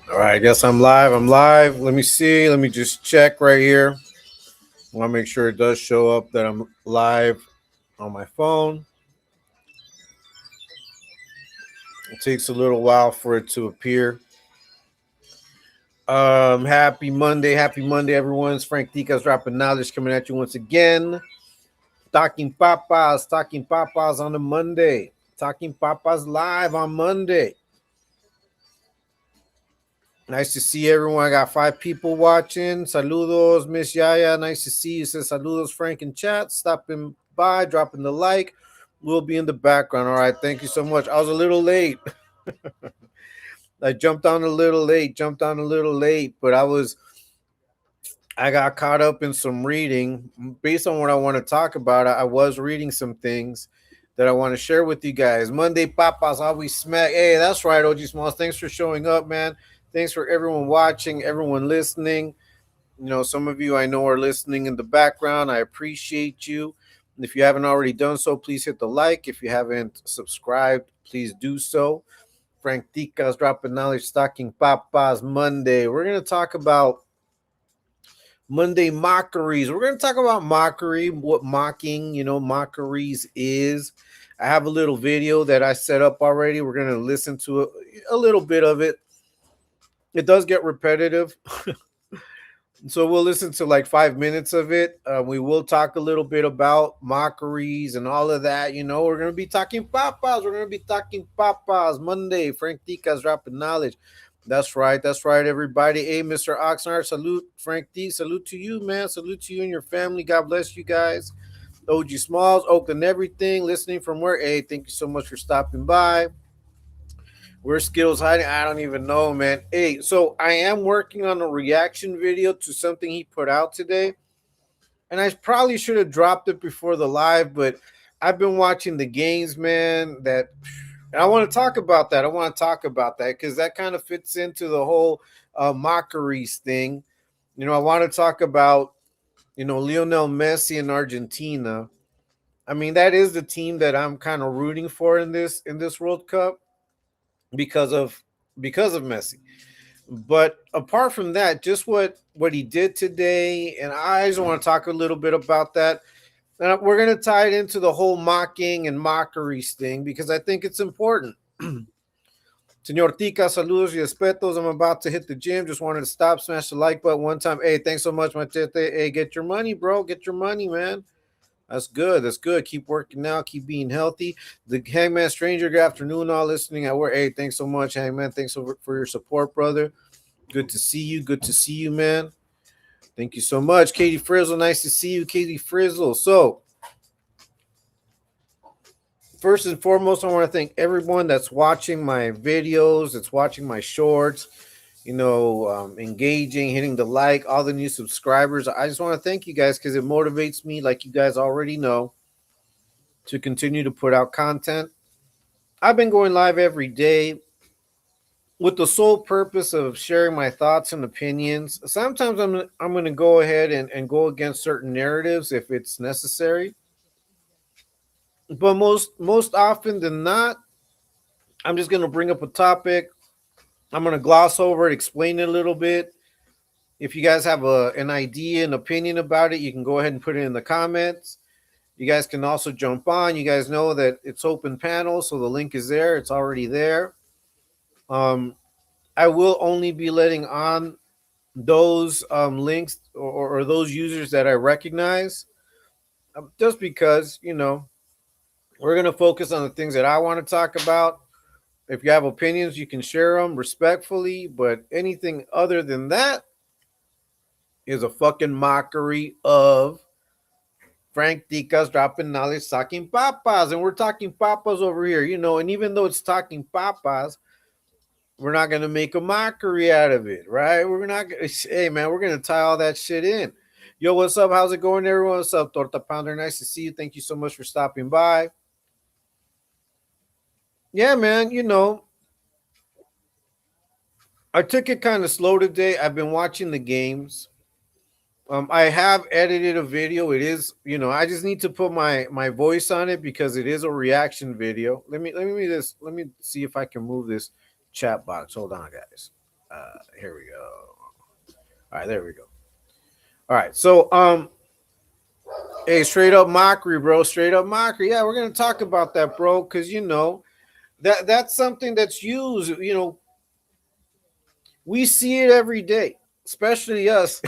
All right, I guess I'm live. I'm live. Let me see. Let me just check right here. I want to make sure it does show up that I'm live on my phone. It takes a little while for it to appear. Happy Monday, everyone. It's Frank Dika's dropping knowledge coming at you once again. Talking Papas on a Monday. Talking Papas live on Monday. Nice to see everyone. I got 5 people watching. Saludos, Miss Yaya. Nice to see you. Says saludos, Frank in chat. Stopping by, dropping the like. We'll be in the background. All right. Thank you so much. I was a little late. I jumped on a little late, but I got caught up in some reading. Based on what I want to talk about, I was reading some things that I want to share with you guys. Monday Papas always smack. Hey, that's right, OG Smalls. Thanks for showing up, man. Thanks for everyone watching, everyone listening. You know, some of you I know are listening in the background. I appreciate you. And if you haven't already done so, please hit the like. If you haven't subscribed, please do so. Frank Tica's dropping knowledge, stocking Papas Monday. We're going to talk about Monday mockeries. We're going to talk about mockery, what mocking, mockeries is. I have a little video that I set up already. We're going to listen to a little bit of it. It does get repetitive. So we'll listen to like 5 minutes of it. We will talk a little bit about mockeries and all of that. We're going to be talking papas. We're going to be talking papas Monday. Frank Tica's dropping knowledge. That's right. That's right, everybody. Hey, Mr. Oxnard, salute. Frank D, salute to you, man. Salute to you and your family. God bless you guys. OG Smalls, Oakland, everything. Listening from where? Hey, thank you so much for stopping by. Where skills hiding? I don't even know, man. Hey, so I am working on a reaction video to something he put out today. And I probably should have dropped it before the live, but I've been watching the games, man. And I want to talk about that. I want to talk about that because that kind of fits into the whole mockeries thing. I want to talk about, Lionel Messi in Argentina. I mean, that is the team that I'm kind of rooting for in this World Cup because of Messi. But apart from that, just what he did today, and I just want to talk a little bit about that. And we're going to tie it into the whole mocking and mockeries thing because I think it's important. Senor Tica, saludos y respetos. I'm about to hit the gym. Just wanted to stop, smash the like button one time. Hey, thanks so much, Machete. Hey, get your money, bro. Get your money, man. That's good. That's good. Keep working out. Keep being healthy. The Hangman Stranger, good afternoon, all listening at work. Hey, thanks so much, Hangman. Thanks for your support, brother. Good to see you. Good to see you, man. Thank you so much. Katie Frizzle, nice to see you, Katie Frizzle. So, first and foremost, I want to thank everyone that's watching my videos, that's watching my shorts, engaging, hitting the like, all the new subscribers. I just want to thank you guys because it motivates me, like you guys already know, to continue to put out content. I've been going live every day with the sole purpose of sharing my thoughts and opinions. Sometimes I'm going to go ahead and go against certain narratives if it's necessary. But most often than not, I'm just going to bring up a topic. I'm going to gloss over it, explain it a little bit. If you guys have an idea, an opinion about it, you can go ahead and put it in the comments. You guys can also jump on. You guys know that it's open panel, so the link is there. It's already there. I will only be letting on those links or those users that I recognize, just because we're going to focus on the things that I want to talk about. If you have opinions, you can share them respectfully, but anything other than that is a fucking mockery of Frank Tica's dropping knowledge, talking papas, and we're talking papas over here, and even though it's talking papas, we're not going to make a mockery out of it, right? We're not going to, hey, man, we're going to tie all that shit in. Yo, what's up? How's it going, everyone? What's up, Torta Pounder? Nice to see you. Thank you so much for stopping by. Yeah, man, I took it kind of slow today. I've been watching the games. I have edited a video. It is, I just need to put my voice on it because it is a reaction video. Let me see if I can move this chat box. Hold on, guys. Here we go. All right, there we go. All right, so hey, straight up mockery, bro. Straight up mockery. Yeah, we're gonna talk about that, bro, because that's something that's used. We see it every day, especially us.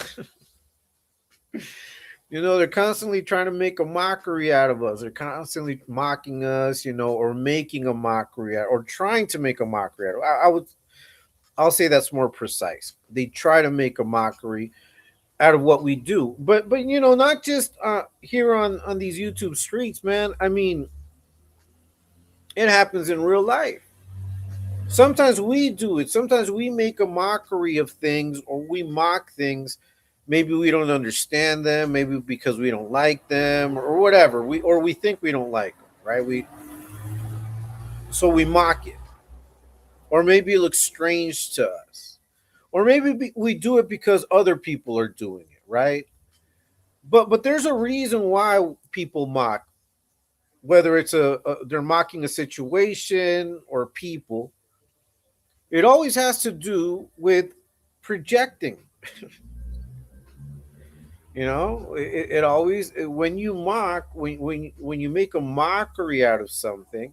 They're constantly trying to make a mockery out of us. They're constantly mocking us, or making a mockery out, or trying to make a mockery out. I'll say that's more precise. They try to make a mockery out of what we do, but not just here on these YouTube streets, man. I mean, it happens in real life. Sometimes we do it. Sometimes we make a mockery of things, or we mock things. Maybe we don't understand them, maybe because we don't like them, or whatever. We think we don't like them, right? We mock it. Or maybe it looks strange to us. Or maybe we do it because other people are doing it, right? But there's a reason why people mock, whether it's they're mocking a situation or people. It always has to do with projecting. It always, when you mock, when you make a mockery out of something,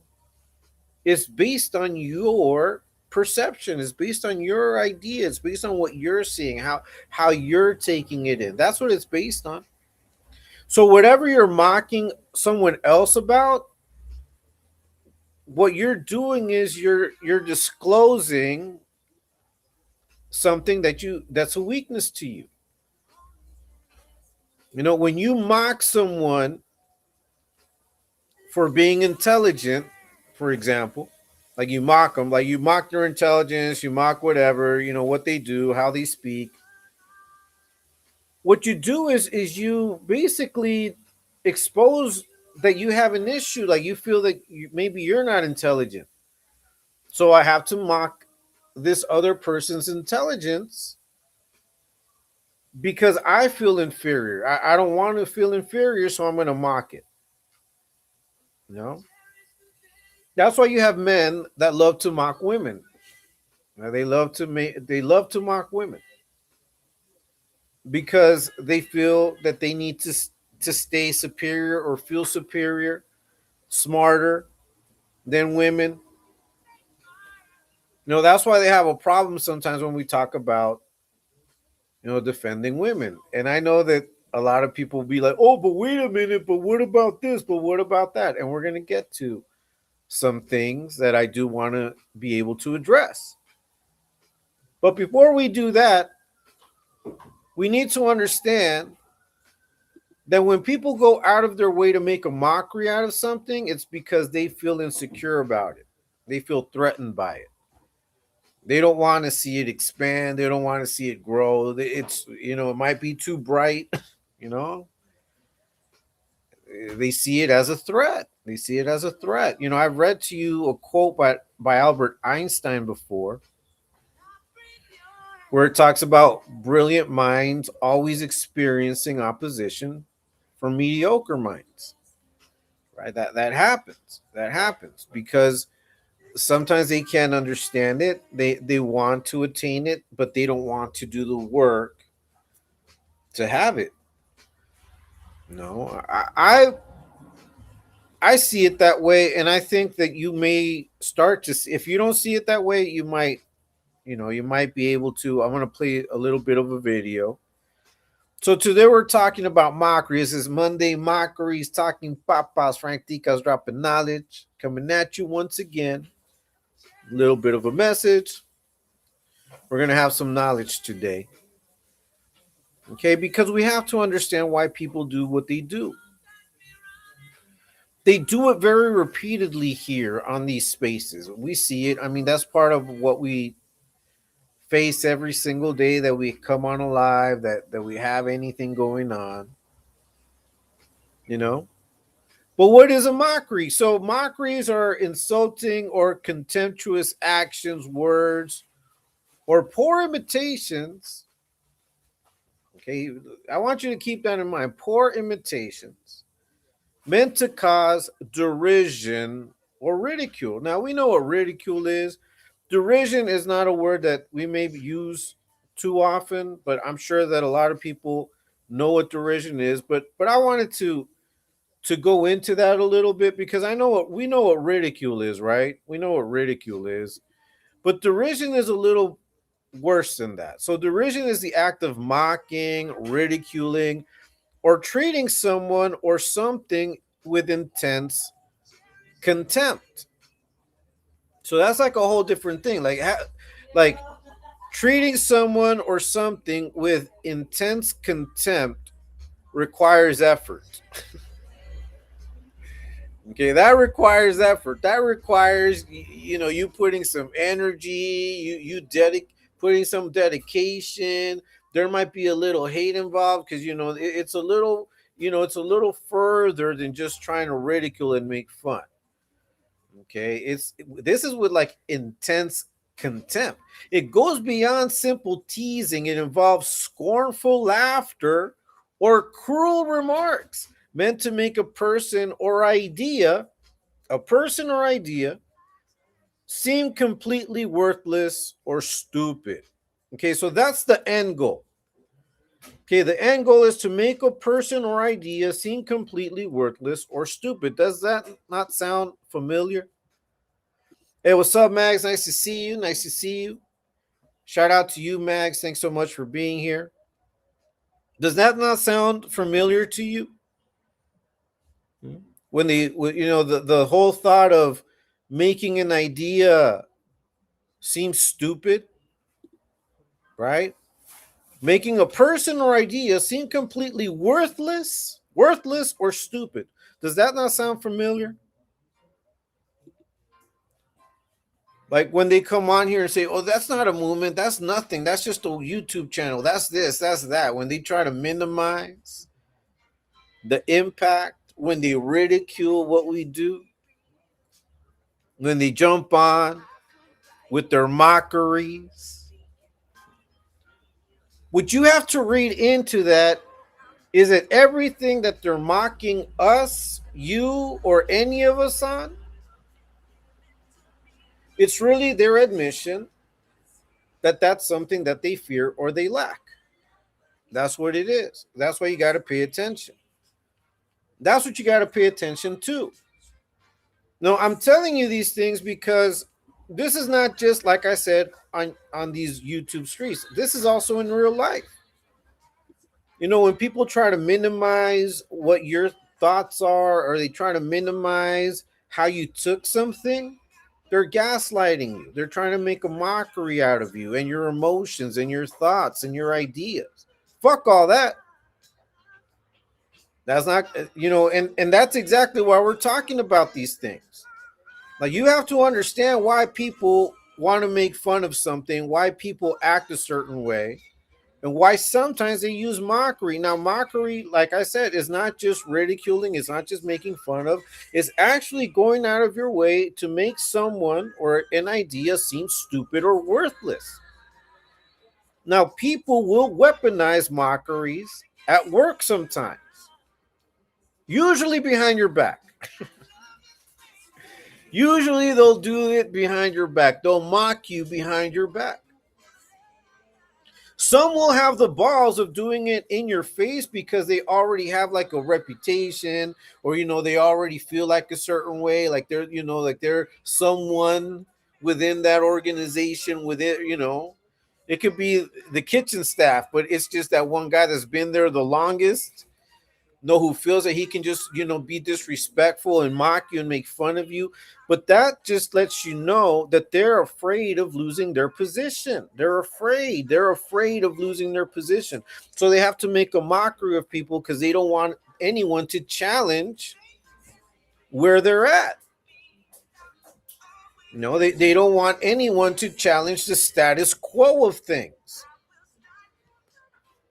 it's based on your perception. It's based on your idea. It's based on what you're seeing, how you're taking it in. That's what it's based on. So whatever you're mocking someone else about, what you're doing is you're disclosing something that's a weakness to you. When you mock someone for being intelligent, for example, like you mock them, like you mock their intelligence, you mock whatever, what they do, how they speak. What you do is you basically expose that you have an issue, like you feel that maybe you're not intelligent. So I have to mock this other person's intelligence because I feel inferior. I don't want to feel inferior, so I'm going to mock it. You know, that's why you have men that love to mock women. They love to mock women because they feel that they need to stay superior or feel superior, smarter than women. That's why they have a problem sometimes when we talk about defending women. And I know that a lot of people will be like, "Oh, but wait a minute, but what about this? But what about that?" And we're going to get to some things that I do want to be able to address. But before we do that, we need to understand that when people go out of their way to make a mockery out of something, it's because they feel insecure about it. They feel threatened by it. They don't want to see it expand. They don't want to see it grow. It might be too bright, you know. They see it as a threat. They see it as a threat. I've read to you a quote by Albert Einstein before, where it talks about brilliant minds always experiencing opposition from mediocre minds. Right? That happens. That happens because sometimes they can't understand it. They want to attain it, but they don't want to do the work to have it. No, I see it that way, and I think that you may start to see, if you don't see it that way, you might be able to. I'm going to play a little bit of a video. So today we're talking about mockeries. This is Monday Mockeries, talking papas. Ftdk's dropping knowledge, coming at you once again. A little bit of a message. We're going to have some knowledge today. Okay, because we have to understand why people do what they do. They do it very repeatedly here on these spaces. We see it. I mean, that's part of what we face every single day that we come on alive, that we have anything going on, you know? But what is a mockery? So mockeries are insulting or contemptuous actions, words, or poor imitations. Okay, I want you to keep that in mind. Poor imitations meant to cause derision or ridicule. Now we know what ridicule is. Derision is not a word that we may use too often, but I'm sure that a lot of people know what derision is. But I wanted to go into that a little bit because I know what we know what ridicule is, right? We know what ridicule is. But derision is a little worse than that. So derision is the act of mocking, ridiculing, or treating someone or something with intense contempt. So that's like a whole different thing. Like treating someone or something with intense contempt requires effort. Okay, that requires effort. That requires you putting some energy, putting some dedication. There might be a little hate involved because it's a little it's a little further than just trying to ridicule and make fun. Okay, this is with like intense contempt. It goes beyond simple teasing. It involves scornful laughter or cruel remarks meant to make a person or idea seem completely worthless or stupid. Okay, so that's the end goal. Okay, the end goal is to make a person or idea seem completely worthless or stupid. Does that not sound familiar? Hey, what's up, Mags? Nice to see you. Nice to see you. Shout out to you, Mags. Thanks so much for being here. Does that not sound familiar to you? When the whole thought of making an idea seem stupid, right? Making a person or idea seem completely worthless or stupid. Does that not sound familiar? Like when they come on here and say, "Oh, that's not a movement. That's nothing. That's just a YouTube channel. That's this. That's that." When they try to minimize the impact, when they ridicule what we do, when they jump on with their mockeries, what you have to read into that is that everything that they're mocking us, you, or any of us on, it's really their admission that that's something that they fear or they lack. That's what it is. That's why you got to pay attention. That's what you got to pay attention to. No, I'm telling you these things because this is not just like I said on these YouTube streets. This is also in real life. When people try to minimize what your thoughts are, or they try to minimize how you took something, they're gaslighting you. They're trying to make a mockery out of you and your emotions and your thoughts and your ideas. Fuck all that. That's not, and that's exactly why we're talking about these things. Like, you have to understand why people want to make fun of something, why people act a certain way, and why sometimes they use mockery. Now, mockery, like I said, is not just ridiculing, it's not just making fun of, it's actually going out of your way to make someone or an idea seem stupid or worthless. Now, people will weaponize mockeries at work sometimes, usually behind your back. Usually they'll do it behind your back. They'll mock you behind your back. Some will have the balls of doing it in your face because they already have like a reputation, or they already feel like a certain way, like they're someone within that organization, within. It could be the kitchen staff, but it's just that one guy that's been there the longest, who feels that he can just be disrespectful and mock you and make fun of you. But that just lets you know that they're afraid of losing their position. They're afraid of losing their position, so they have to make a mockery of people because they don't want anyone to challenge where they're at. They don't want anyone to challenge the status quo of things.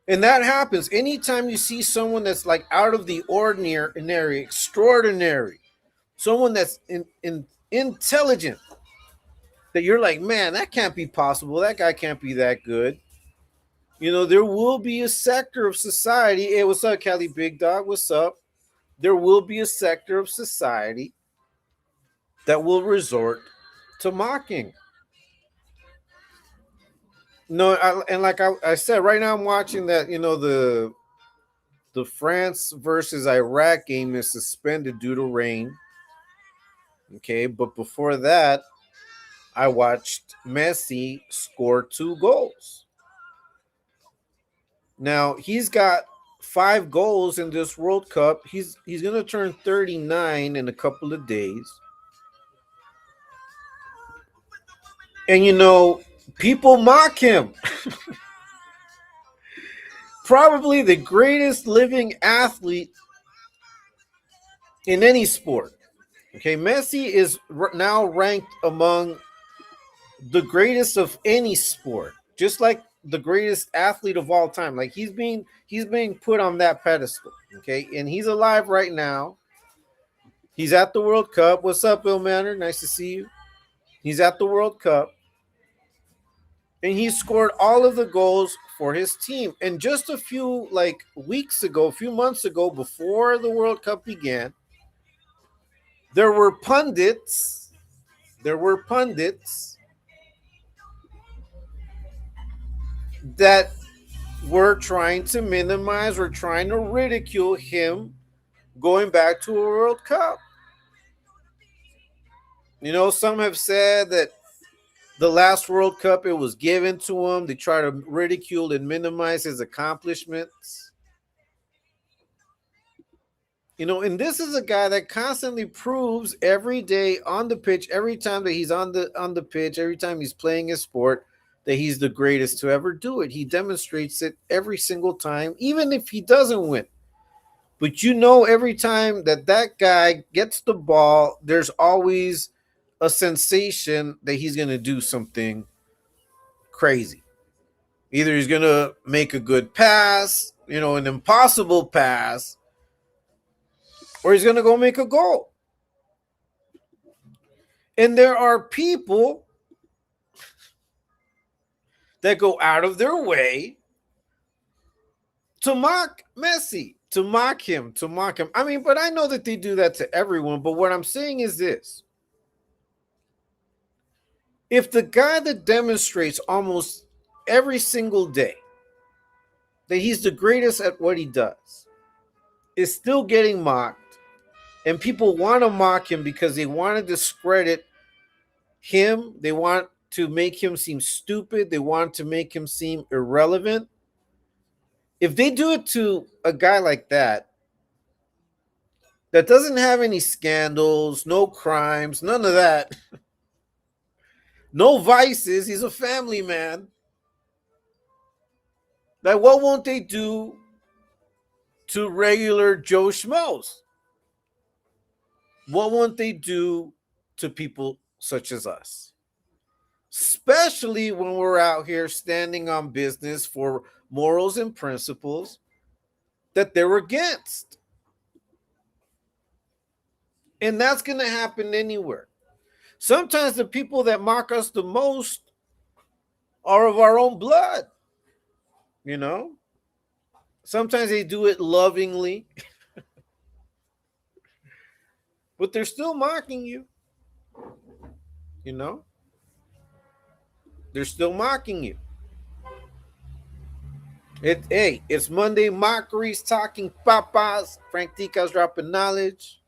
And that happens anytime you see someone that's like out of the ordinary, extraordinary, someone that's intelligent, that you're like, man, that can't be possible. That guy can't be that good. There will be a sector of society. Hey, what's up, Cali Big Dog? What's up? There will be a sector of society that will resort to mocking. No, and like I said, right now I'm watching that. The France versus Iraq game is suspended due to rain. Okay, but before that, I watched Messi score 2 goals. Now he's got 5 goals in this World Cup. He's gonna turn 39 in a couple of days. And people mock him. Probably the greatest living athlete in any sport. Okay, Messi is now ranked among the greatest of any sport, just like the greatest athlete of all time. Like he's being put on that pedestal. Okay, and he's alive right now. He's at the World Cup. What's up, Bill Manor? Nice to see you. He's at the World Cup, and he scored all of the goals for his team. And just a few weeks ago, a few months ago, before the World Cup began, there were pundits. There were pundits that were trying to minimize or trying to ridicule him going back to a World Cup. Some have said that the last World Cup it was given to him. They try to ridicule and minimize his accomplishments. And this is a guy that constantly proves every day on the pitch, every time that he's on the pitch, every time he's playing his sport, that he's the greatest to ever do it. He demonstrates it every single time, even if he doesn't win. But every time that guy gets the ball, there's always a sensation that he's going to do something crazy. Either he's going to make a good pass, an impossible pass, or he's going to go make a goal. And there are people that go out of their way to mock Messi, to mock him. I mean, but I know that they do that to everyone. But what I'm saying is this. If the guy that demonstrates almost every single day that he's the greatest at what he does is still getting mocked, and people want to mock him because they want to discredit him, they want to make him seem stupid, they want to make him seem irrelevant. If they do it to a guy like that doesn't have any scandals, no crimes, none of that, no vices, he's a family man, like what won't they do to regular Joe Schmoes? What won't they do to people such as us? Especially when we're out here standing on business for morals and principles that they're against. And that's going to happen anywhere. Sometimes the people that mock us the most are of our own blood. Sometimes they do it lovingly, but they're still mocking you. They're still mocking you. It's Monday. Mockeries, talking papas. Ftdk's dropping knowledge.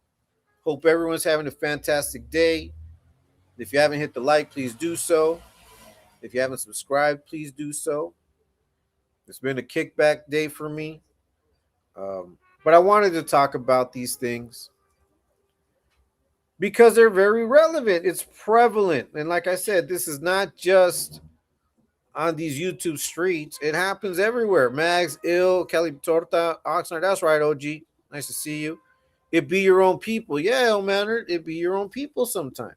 Hope everyone's having a fantastic day. If you haven't hit the like, please do so. If you haven't subscribed, please do so. It's been a kickback day for me. But I wanted to talk about these things because they're very relevant. It's prevalent. And like I said, this is not just on these YouTube streets. It happens everywhere. Mags, Ill, Kelly Torta, Oxnard. That's right, OG. Nice to see you. It be your own people. Yeah, El Manner. It be your own people sometimes.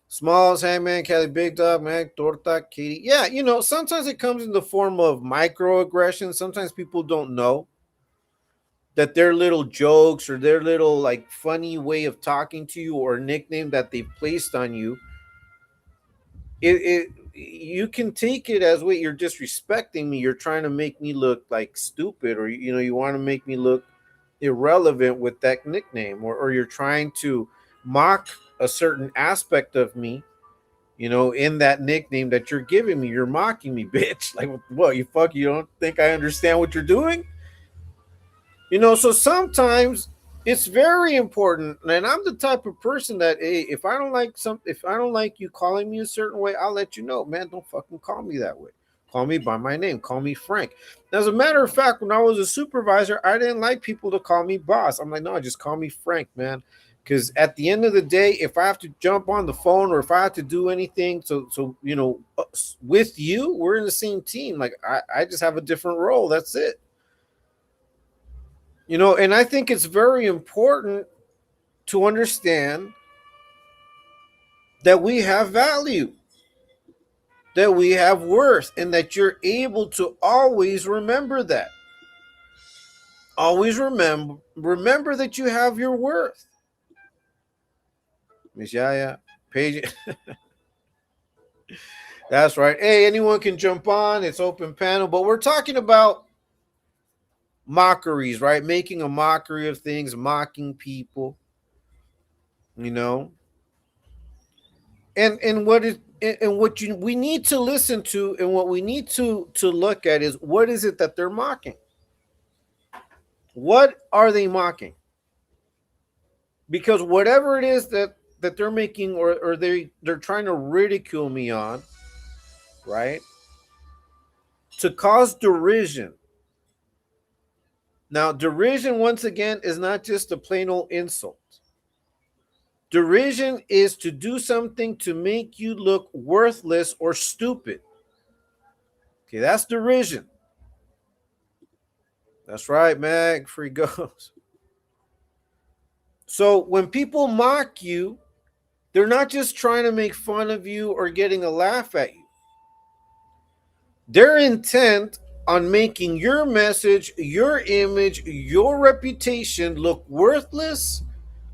Smalls, Hangman, Kelly, Big Dog, Mag, Torta, Katie. Yeah, sometimes it comes in the form of microaggressions. Sometimes people don't know that their little jokes or their little funny way of talking to you or nickname that they've placed on you, you can take it as, wait, you're disrespecting me, you're trying to make me look like stupid, or you want to make me look irrelevant with that nickname, or you're trying to mock a certain aspect of me in that nickname that you're giving me. You're mocking me, bitch. Like, what, you don't think I understand what you're doing? So sometimes it's very important, and I'm the type of person that, hey, if I don't like you calling me a certain way, I'll let you know, man. Don't fucking call me that way. Call me by my name. Call me Frank. As a matter of fact, when I was a supervisor, I didn't like people to call me boss. I'm like, no, just call me Frank, man. Because at the end of the day, if I have to jump on the phone or if I have to do anything, with you, we're in the same team. Like, I just have a different role. That's it. And I think it's very important to understand that we have value, that we have worth, and that you're able to always remember that. Always remember that you have your worth. Miss Yaya, page. That's right. Hey, anyone can jump on. It's open panel, but we're talking about mockeries, right? Making a mockery of things, mocking people, you know. And what is and what we need to listen to, and what we need to look at is, what is it that they're mocking? What are they mocking? Because whatever it is that they're making, or they're trying to ridicule me on, right? To cause derision. Now, derision, once again, is not just a plain old insult. Derision is to do something to make you look worthless or stupid. Okay, that's derision. That's right, Mag. Free goes. So when people mock you, they're not just trying to make fun of you or getting a laugh at you. They're intent on making your message, your image, your reputation look worthless,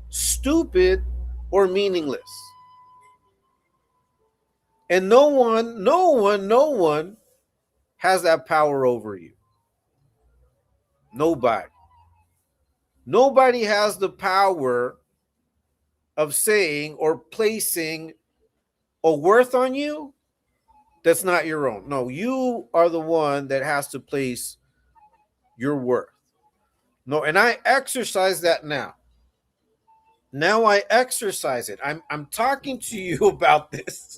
stupid, or meaningless. And no one has that power over you. Nobody. Nobody has the power of saying or placing a worth on you that's not your own. No, you are the one that has to place your worth. No, and I exercise that now. Now I exercise it. I'm talking to you about this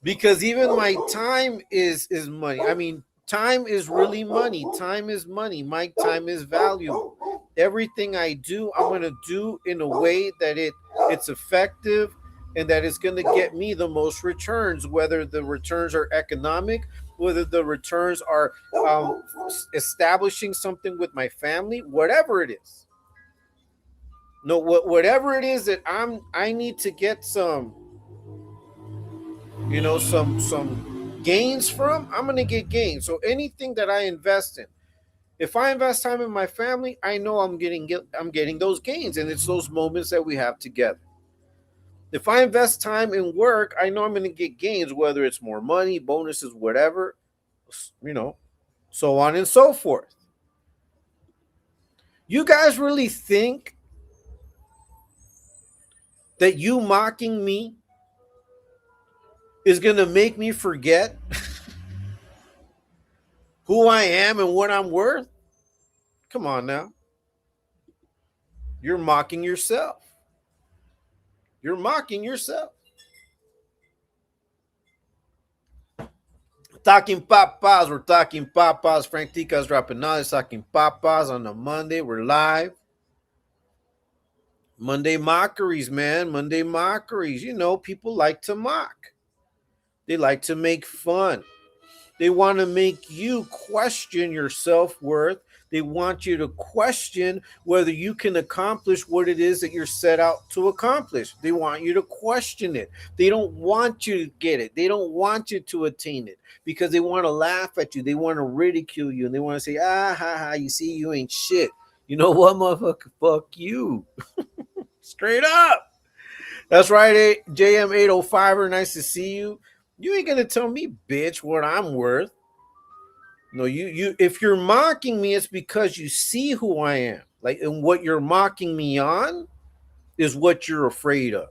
because even my time is money. I mean, time is really money. Time is money. My time is valuable. Everything I do, I'm going to do in a way that it's effective and that it's going to get me the most returns, whether the returns are economic, whether the returns are establishing something with my family, whatever it is. No, whatever it is that I need to get some, some gains from, I'm going to get gains. So anything that I invest in, if I invest time in my family, I know I'm getting those gains, and it's those moments that we have together. If I invest time in work, I know I'm going to get gains, whether it's more money, bonuses, whatever, so on and so forth. You guys really think that you mocking me is going to make me forget who I am and what I'm worth? Come on now. You're mocking yourself. You're mocking yourself. Talking Papas. We're talking Papas. Frank Tica's dropping knowledge. Talking Papas on a Monday. We're live. Monday mockeries, man. Monday mockeries. People like to mock. They like to make fun. They want to make you question your self-worth. They want you to question whether you can accomplish what it is that you're set out to accomplish. They want you to question it. They don't want you to get it. They don't want you to attain it because they want to laugh at you. They want to ridicule you, and they want to say, ha, ha, you see, you ain't shit. You know what, motherfucker? Fuck you. Straight up. That's right, JM805er. Nice to see you. You ain't gonna tell me, bitch, what I'm worth. No, you. If you're mocking me, it's because you see who I am. Like, and what you're mocking me on is what you're afraid of.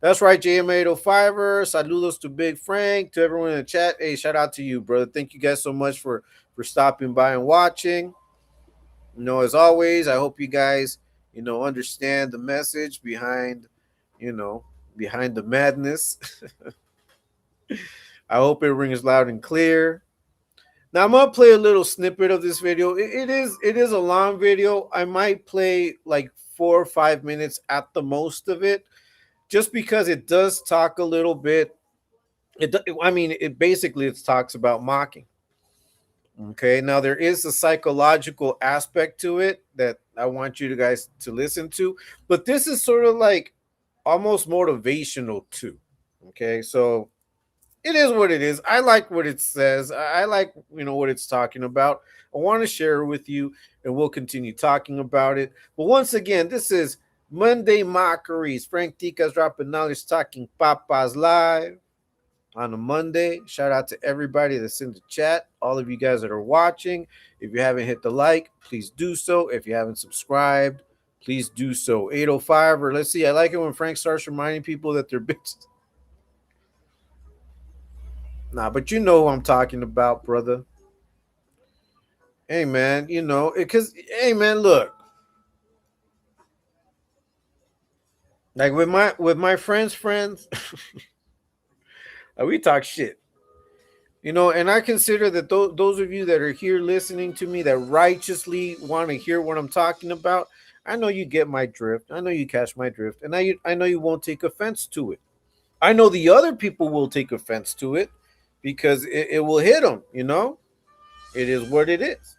That's right, JM805er. Saludos to Big Frank, to everyone in the chat. Hey, shout out to you, brother. Thank you guys so much for stopping by and watching. As always, I hope you guys, understand the message you know, behind the madness. I hope it rings loud and clear. Now I'm gonna play a little snippet of this video. It is a long video. I might play like 4 or 5 minutes at the most of it, just because it does talk a little bit. It basically it talks about mocking. Okay, now there is a psychological aspect to it that I want you guys to listen to, but this is sort of like almost motivational too. Okay, so it is what it is. I like what it says. I like what it's talking about. I want to share with you, and we'll continue talking about it. But once again, this is Monday Mockeries. Frank Tica's dropping knowledge, talking papas live on a Monday. Shout out to everybody that's in the chat, all of you guys that are watching. If you haven't hit the like, please do so. If you haven't subscribed, please do so. 805, or let's see. I like it when Frank starts reminding people that they're bitches. Nah, but you know who I'm talking about, brother. Hey, man, because, hey, man, look. Like with my friends, we talk shit. And I consider that those of you that are here listening to me that righteously want to hear what I'm talking about, I know you get my drift. I know you catch my drift. And I know you won't take offense to it. I know the other people will take offense to it because it will hit them, It is what it is.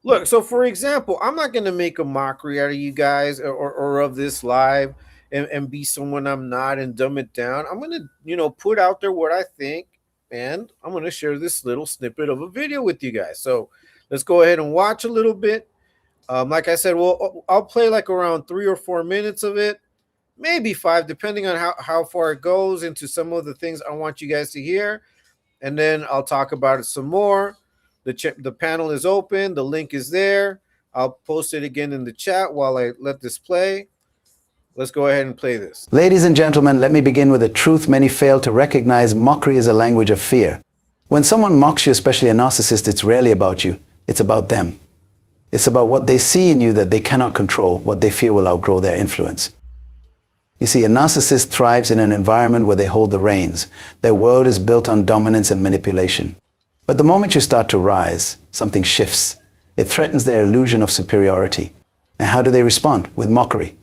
Look, so for example, I'm not going to make a mockery out of you guys or of this live and be someone I'm not and dumb it down. I'm going to, put out there what I think, and I'm going to share this little snippet of a video with you guys. So let's go ahead and watch a little bit. Like I said, well, I'll play like around 3 or 4 minutes of it, maybe 5, depending on how far it goes into some of the things I want you guys to hear. And then I'll talk about it some more. The panel is open. The link is there. I'll post it again in the chat while I let this play. Let's go ahead and play this. Ladies and gentlemen, let me begin with a truth many fail to recognize. Mockery is a language of fear. When someone mocks you, especially a narcissist, it's rarely about you. It's about them. It's about what they see in you that they cannot control, what they fear will outgrow their influence. You see, a narcissist thrives in an environment where they hold the reins. Their world is built on dominance and manipulation. But the moment you start to rise, something shifts. It threatens their illusion of superiority. And how do they respond? With mockery.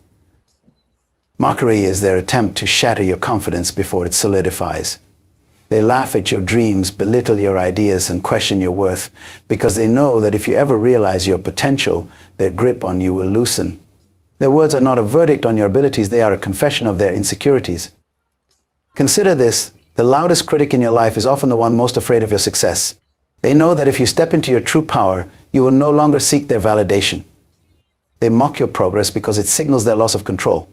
Mockery is their attempt to shatter your confidence before it solidifies. They laugh at your dreams, belittle your ideas, and question your worth because they know that if you ever realize your potential, their grip on you will loosen. Their words are not a verdict on your abilities, they are a confession of their insecurities. Consider this. The loudest critic in your life is often the one most afraid of your success. They know that if you step into your true power, you will no longer seek their validation. They mock your progress because it signals their loss of control.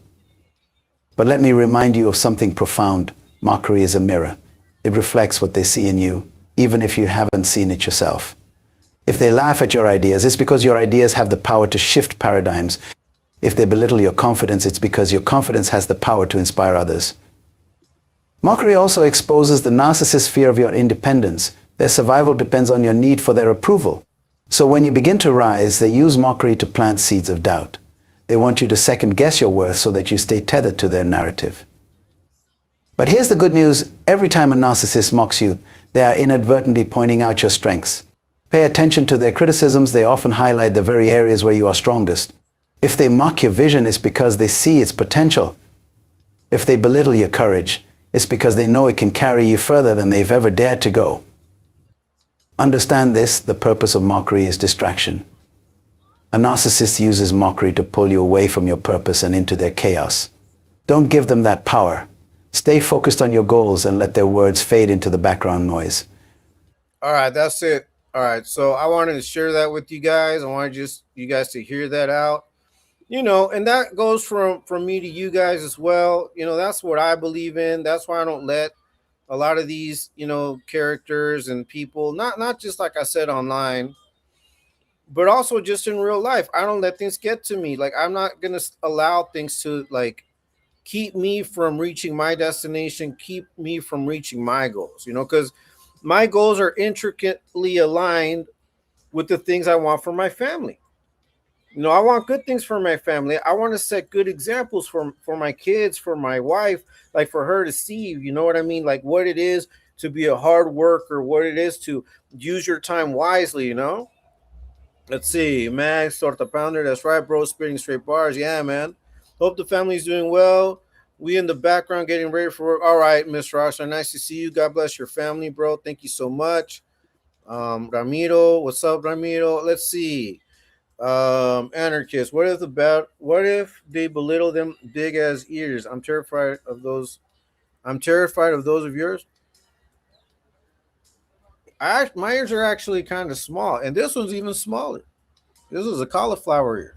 But let me remind you of something profound. Mockery is a mirror. It reflects what they see in you, even if you haven't seen it yourself. If they laugh at your ideas, it's because your ideas have the power to shift paradigms. If they belittle your confidence, it's because your confidence has the power to inspire others. Mockery also exposes the narcissist's fear of your independence. Their survival depends on your need for their approval. So when you begin to rise, they use mockery to plant seeds of doubt. They want you to second-guess your worth so that you stay tethered to their narrative. But here's the good news. Every time a narcissist mocks you, they are inadvertently pointing out your strengths. Pay attention to their criticisms. They often highlight the very areas where you are strongest. If they mock your vision, it's because they see its potential. If they belittle your courage, it's because they know it can carry you further than they've ever dared to go. Understand this, the purpose of mockery is distraction. A narcissist uses mockery to pull you away from your purpose and into their chaos. Don't give them that power. Stay focused on your goals and let their words fade into the background noise. All right, that's it. All right, so I wanted to share that with you guys. I wanted you guys to hear that out. And that goes from me to you guys as well. That's what I believe in. That's why I don't let a lot of these, characters and people, not just like I said online, but also just in real life. I don't let things get to me. Like, I'm not going to allow things to, like, keep me from reaching my destination, keep me from reaching my goals, because my goals are intricately aligned with the things I want for my family. I want good things for my family. I want to set good examples for my kids, for my wife, like for her to see, what I mean? Like what it is to be a hard worker, what it is to use your time wisely. Let's see, Max, Torta Pounder, that's right, bro. Spitting straight bars. Yeah, man. Hope the family's doing well. We in the background getting ready for work. All right, Miss Rockstar. Nice to see you. God bless your family, bro. Thank you so much. Ramiro, what's up, Ramiro? Let's see. Anarchist. What if they belittle them big as ears? I'm terrified of those. I'm terrified of those of yours. My ears are actually kind of small, and this one's even smaller. This is a cauliflower ear.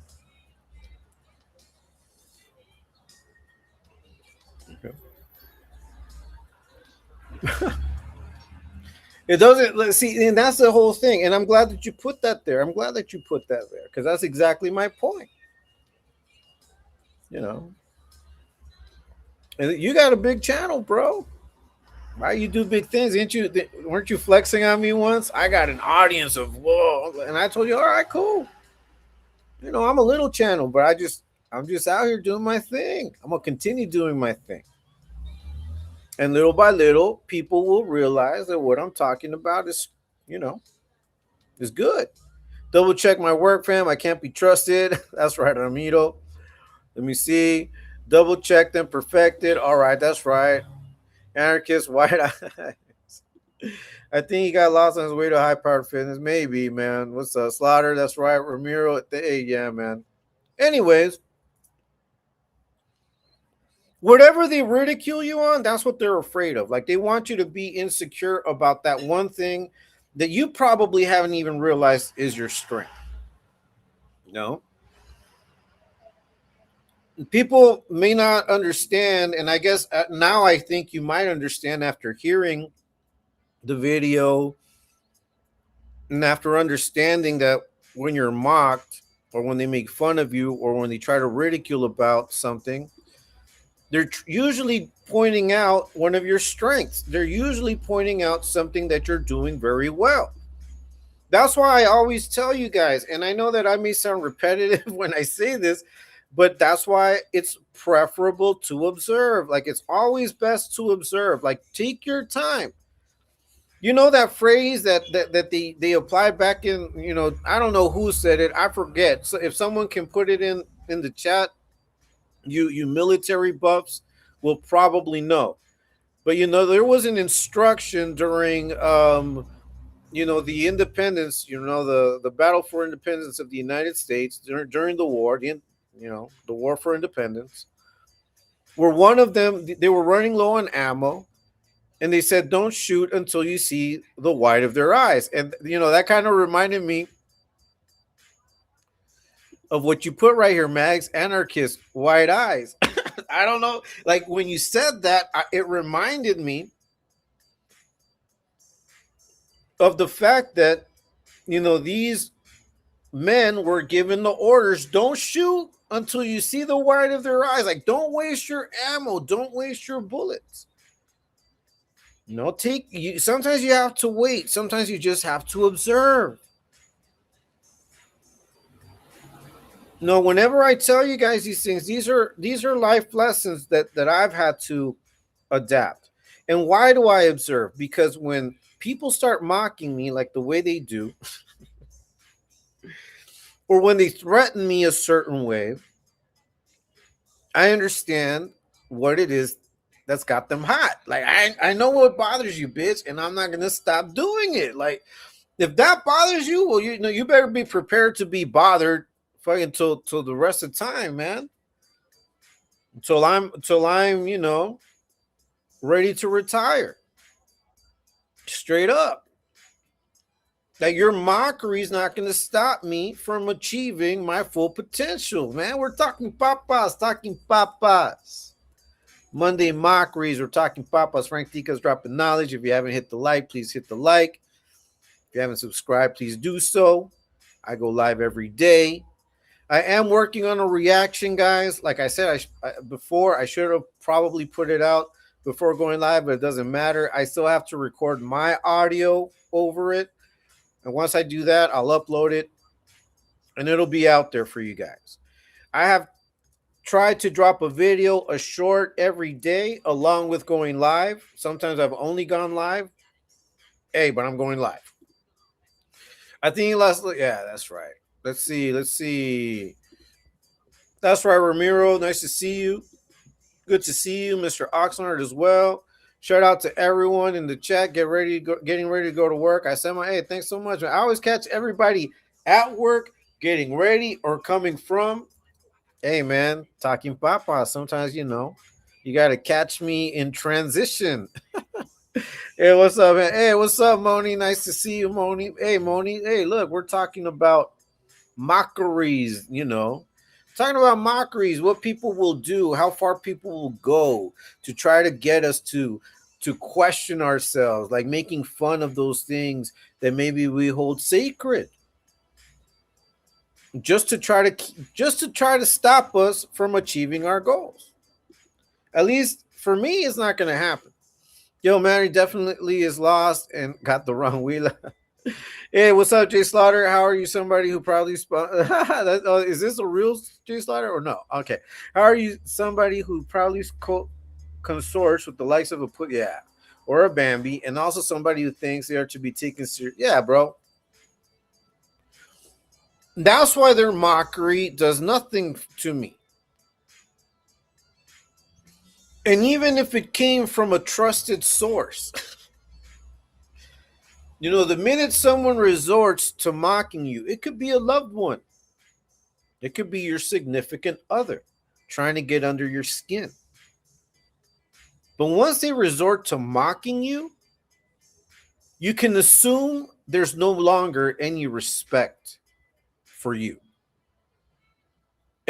Okay. It doesn't. Let's see, and that's the whole thing. And I'm glad that you put that there. I'm glad that you put that there because that's exactly my point. You know, and you got a big channel, bro. Why you do big things? Ain't you? Weren't you flexing on me once? I got an audience of whoa, and I told you, all right, cool. I'm a little channel, but I'm just out here doing my thing. I'm gonna continue doing my thing, and little by little, people will realize that what I'm talking about you know, is good. Double check my work, fam. I can't be trusted. That's right, Ramiro. Let me see. Double check them, perfected. All right, that's right. Anarchist, white eyes. I think he got lost on his way to high powered fitness. Maybe, man. What's up, Slaughter? That's right. Ramiro. Hey, yeah, man. Anyways, whatever they ridicule you on, that's what they're afraid of. Like they want you to be insecure about that one thing that you probably haven't even realized is your strength. No. People may not understand, and I guess now I think you might understand after hearing the video and after understanding that when you're mocked or when they make fun of you or when they try to ridicule about something, they're usually pointing out one of your strengths. They're usually pointing out something that you're doing very well. That's why I always tell you guys, and I know that I may sound repetitive when I say this, but that's why it's preferable to observe. Like it's always best to observe. Like take your time. You know that phrase that they apply back in, I don't know who said it. I forget. So if someone can put it in the chat, you military buffs will probably know. But there was an instruction during the independence, the battle for independence of the United States during the war, the war for independence, where one of them they were running low on ammo, and they said, "Don't shoot until you see the white of their eyes." And that kind of reminded me of what you put right here, Mags, anarchist, white eyes. I don't know, like when you said that, it reminded me of the fact that these men were given the orders, don't shoot until you see the white of their eyes. Like, don't waste your ammo, don't waste your bullets. Sometimes you have to wait, sometimes you just have to observe. No, whenever I tell you guys these things, these are life lessons that I've had to adapt. And why do I observe? Because when people start mocking me like the way they do, or when they threaten me a certain way, I understand what it is that's got them hot. Like I know what bothers you, bitch, and I'm not gonna stop doing it. Like if that bothers you, well, you better be prepared to be bothered fucking till the rest of the time, man. Until I'm ready to retire. Straight up. That your mockery is not going to stop me from achieving my full potential, man. We're talking papas. Monday mockeries, we're talking papas. Frank Tika's dropping knowledge. If you haven't hit the like, please hit the like. If you haven't subscribed, please do so. I go live every day. I am working on a reaction, guys. Like I said, before I should have probably put it out before going live, but it doesn't matter. I still have to record my audio over it, and once I do that, I'll upload it, and it'll be out there for you guys. I have tried to drop a video, a short every day, along with going live. Sometimes I've only gone live. Hey, but I'm going live. I think last. Yeah, that's right. Let's see. Let's see. That's right, Ramiro. Nice to see you. Good to see you, Mr. Oxnard, as well. Shout out to everyone in the chat. Getting ready to go to work. I said my hey, thanks so much. I always catch everybody at work, getting ready, or coming from. Hey man, talking papa. Sometimes you gotta catch me in transition. Hey, what's up, man? Hey, what's up, Moni? Nice to see you, Moni. Hey, Moni. Hey, look, we're talking about mockeries, talking about mockeries, what people will do, how far people will go to try to get us to question ourselves, like making fun of those things that maybe we hold sacred, just to try to stop us from achieving our goals. At least for me, it's not going to happen. Yo, Mary definitely is lost and got the wrong wheel. Hey, what's up, Jay Slaughter? How are you? Somebody who probably is this a real Jay Slaughter or no? Okay. How are you? Somebody who probably consorts with the likes of a yeah, or a Bambi, and also somebody who thinks they are to be taken serious. Yeah, bro. That's why their mockery does nothing to me. And even if it came from a trusted source, the minute someone resorts to mocking you, it could be a loved one. It could be your significant other trying to get under your skin. But once they resort to mocking you, you can assume there's no longer any respect for you.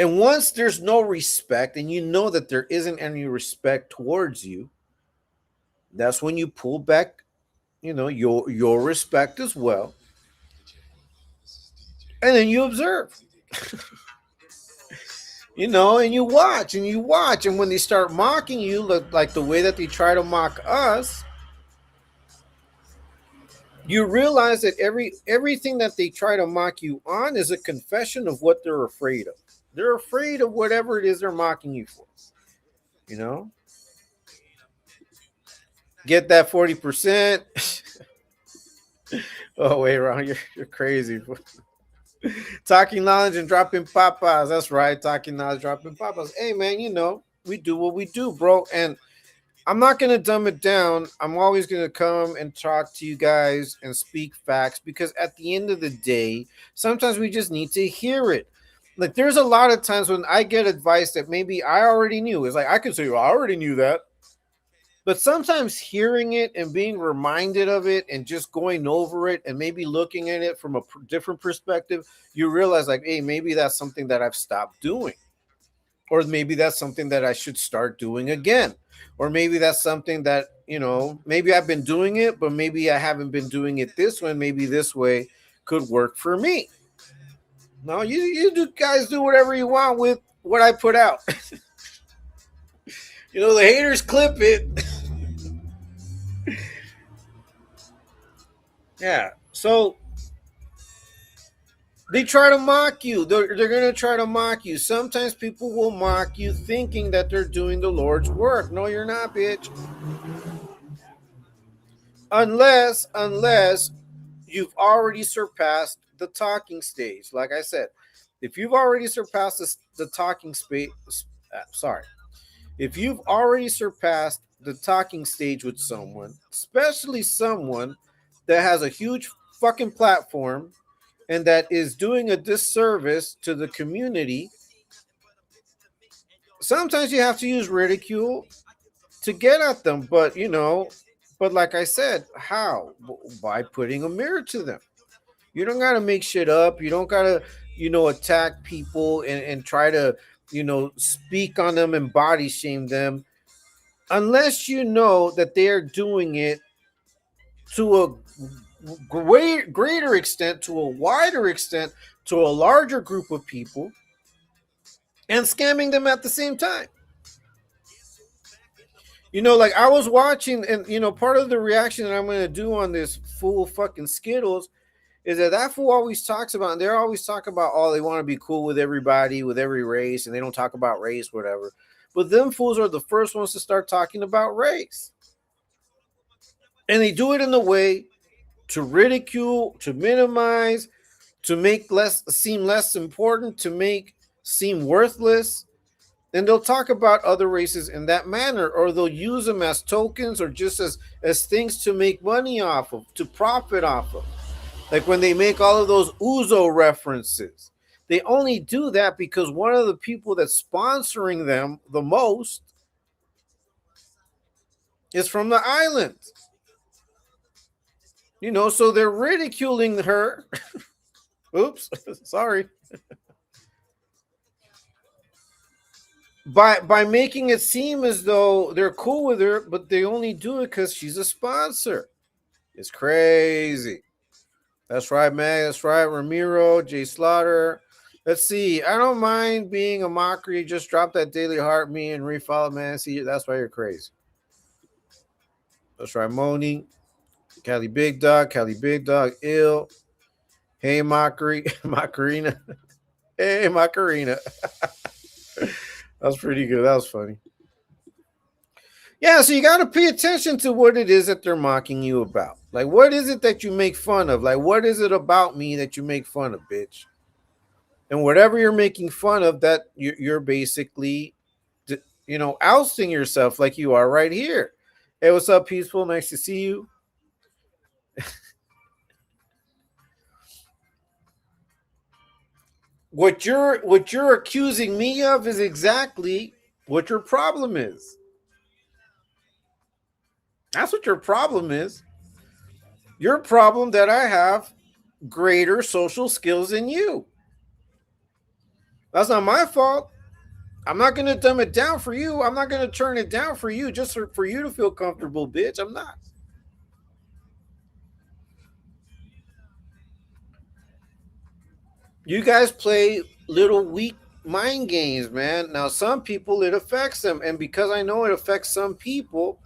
And once there's no respect, and you know that there isn't any respect towards you, that's when you pull back, your respect as well. And then you observe. And you watch and you watch. And when they start mocking you, like the way that they try to mock us, you realize that everything that they try to mock you on is a confession of what they're afraid of. They're afraid of whatever it is they're mocking you for. Get that 40%. Oh, wait, Ron, you're crazy. Talking knowledge and dropping papas. That's right. Talking knowledge, dropping papas. Hey, man, we do what we do, bro. And I'm not going to dumb it down. I'm always going to come and talk to you guys and speak facts, because at the end of the day, sometimes we just need to hear it. Like, there's a lot of times when I get advice that maybe I already knew. It's like, I could say, well, I already knew that. But sometimes hearing it and being reminded of it and just going over it and maybe looking at it from a different perspective, you realize, like, hey, maybe that's something that I've stopped doing. Or maybe that's something that I should start doing again. Or maybe that's something that, maybe I've been doing it, but maybe I haven't been doing it this way. Maybe this way could work for me. No, you guys do whatever you want with what I put out. The haters clip it. Yeah. So they try to mock you. They're going to try to mock you. Sometimes people will mock you thinking that they're doing the Lord's work. No, you're not, bitch. Unless you've already surpassed the talking stage. Like I said, if you've already surpassed the talking space, if you've already surpassed the talking stage with someone, especially someone that has a huge fucking platform and that is doing a disservice to the community, sometimes you have to use ridicule to get at them. But like I said, how? By putting a mirror to them. You don't gotta make shit up. You don't gotta, attack people and try to, speak on them and body shame them, unless you know that they are doing it to a greater extent, to a wider extent, to a larger group of people, and scamming them at the same time. Like I was watching, and part of the reaction that I'm going to do on this fool fucking Skittles is that fool always talks about, and they're always talking about, oh, they want to be cool with everybody, with every race, and they don't talk about race, whatever. But them fools are the first ones to start talking about race. And they do it in a way to ridicule, to minimize, to make seem less important, to make seem worthless. And they'll talk about other races in that manner, or they'll use them as tokens or just as things to make money off of, to profit off of. Like when they make all of those Uzo references, they only do that because one of the people that's sponsoring them the most is from the island. So they're ridiculing her. Oops, sorry. By making it seem as though they're cool with her, but they only do it because she's a sponsor. It's crazy. That's right, Mag. That's right, Ramiro, Jay Slaughter. Let's see. I don't mind being a mockery. Just drop that daily heart me and refollow, man. See, that's why you're crazy. That's right, Moni. Cali Big Dog. Cali Big Dog. Ill. Hey, Mockery. Macarena. Hey, Macarena. That was pretty good. That was funny. Yeah, so you got to pay attention to what it is that they're mocking you about. Like, what is it that you make fun of? Like, what is it about me that you make fun of, bitch? And whatever you're making fun of, that you're basically, ousting yourself like you are right here. Hey, what's up, Peaceful? Nice to see you. What you're accusing me of is exactly what your problem is. That's what your problem is. Your problem that I have greater social skills than you. That's not my fault. I'm not going to dumb it down for you. I'm not going to turn it down for you just for you to feel comfortable, bitch. I'm not. You guys play little weak mind games, man. Now, some people, it affects them. And because I know it affects some people,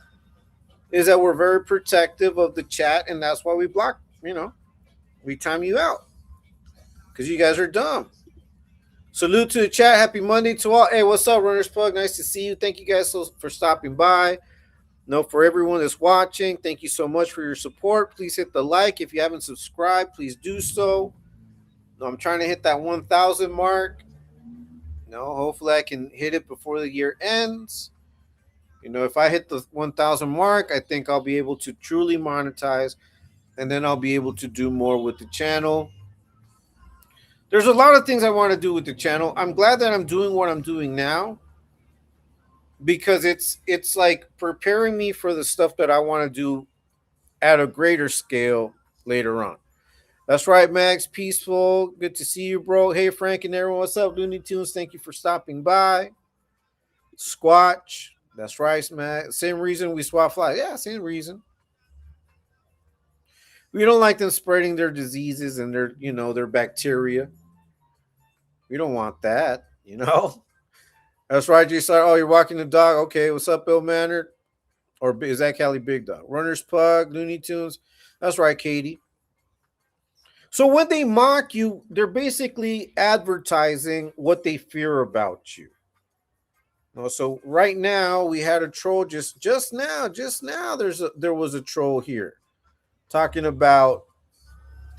is that we're very protective of the chat. And that's why we block, we time you out. Because you guys are dumb. Salute to the chat. Happy Monday to all. Hey, what's up, Runners Plug? Nice to see you. Thank you guys for stopping by. For everyone that's watching, thank you so much for your support. Please hit the like. If you haven't subscribed, please do so. I'm trying to hit that 1,000 mark. Hopefully I can hit it before the year ends. If I hit the 1,000 mark, I think I'll be able to truly monetize, and then I'll be able to do more with the channel. There's a lot of things I want to do with the channel. I'm glad that I'm doing what I'm doing now, because it's like preparing me for the stuff that I want to do at a greater scale later on. That's right, Max. Peaceful. Good to see you, bro. Hey, Frank and everyone. What's up, Looney Tunes? Thank you for stopping by. Squatch. That's right, man. Same reason we swap flies. Yeah, same reason. We don't like them spreading their diseases and their bacteria. We don't want that, That's right, Jason. Oh, you're walking the dog. Okay, what's up, Bill Manor? Or is that Cali Big Dog? Runner's Plug, Looney Tunes. That's right, Katie. So when they mock you, they're basically advertising what they fear about you. So right now we had a troll just now. There was a troll here talking about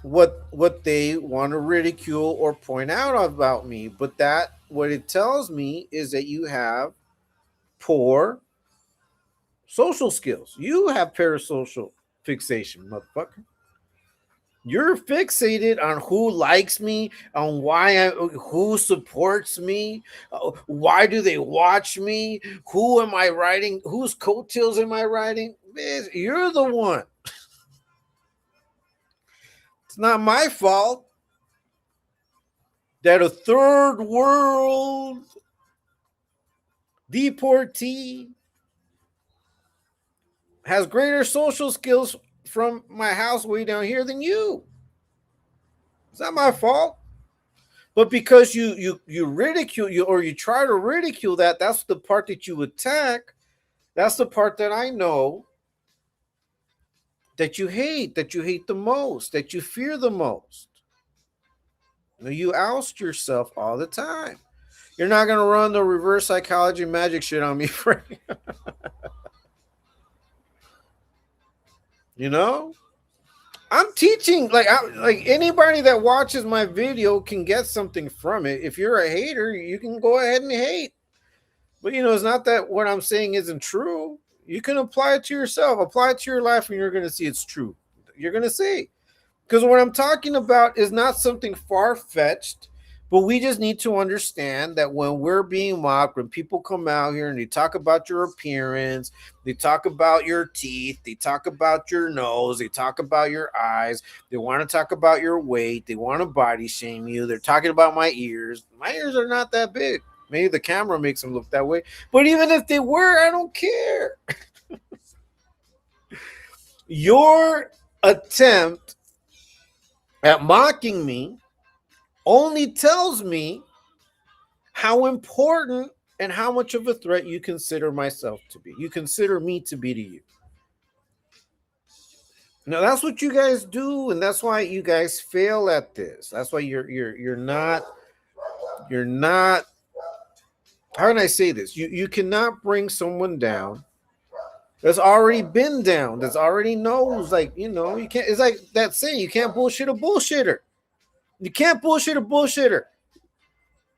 what they want to ridicule or point out about me. But what it tells me is that you have poor social skills. You have parasocial fixation, motherfucker. You're fixated on who likes me, on who supports me, why do they watch me, who am I writing, whose coattails am I writing? Bitch, you're the one. It's not my fault that a third world deportee has greater social skills from my house way down here than you. It's not my fault. But because you ridicule you or you try to ridicule that, that's the part that you attack. That's the part that I know that you hate the most, that you fear the most. You oust yourself all the time. You're not gonna run the reverse psychology magic shit on me, Frank. You know, I'm teaching like anybody that watches my video can get something from it. If you're a hater, you can go ahead and hate. But it's not that what I'm saying isn't true. You can apply it to yourself, apply it to your life, and you're gonna see it's true. You're gonna see. Because what I'm talking about is not something far fetched, but we just need to understand that when we're being mocked, when people come out here and they talk about your appearance, they talk about your teeth, they talk about your nose, they talk about your eyes, they want to talk about your weight, they want to body shame you, they're talking about my ears. My ears are not that big. Maybe the camera makes them look that way. But even if they were, I don't care. Your attempt at mocking me only tells me how important and how much of a threat you consider myself to be. You consider me to be to you. Now that's what you guys do, and that's why you guys fail at this. That's why you're not how can I say this? You cannot bring someone down that's already been down, that's already knows, you can't, it's like that saying, you can't bullshit a bullshitter. You can't bullshit a bullshitter.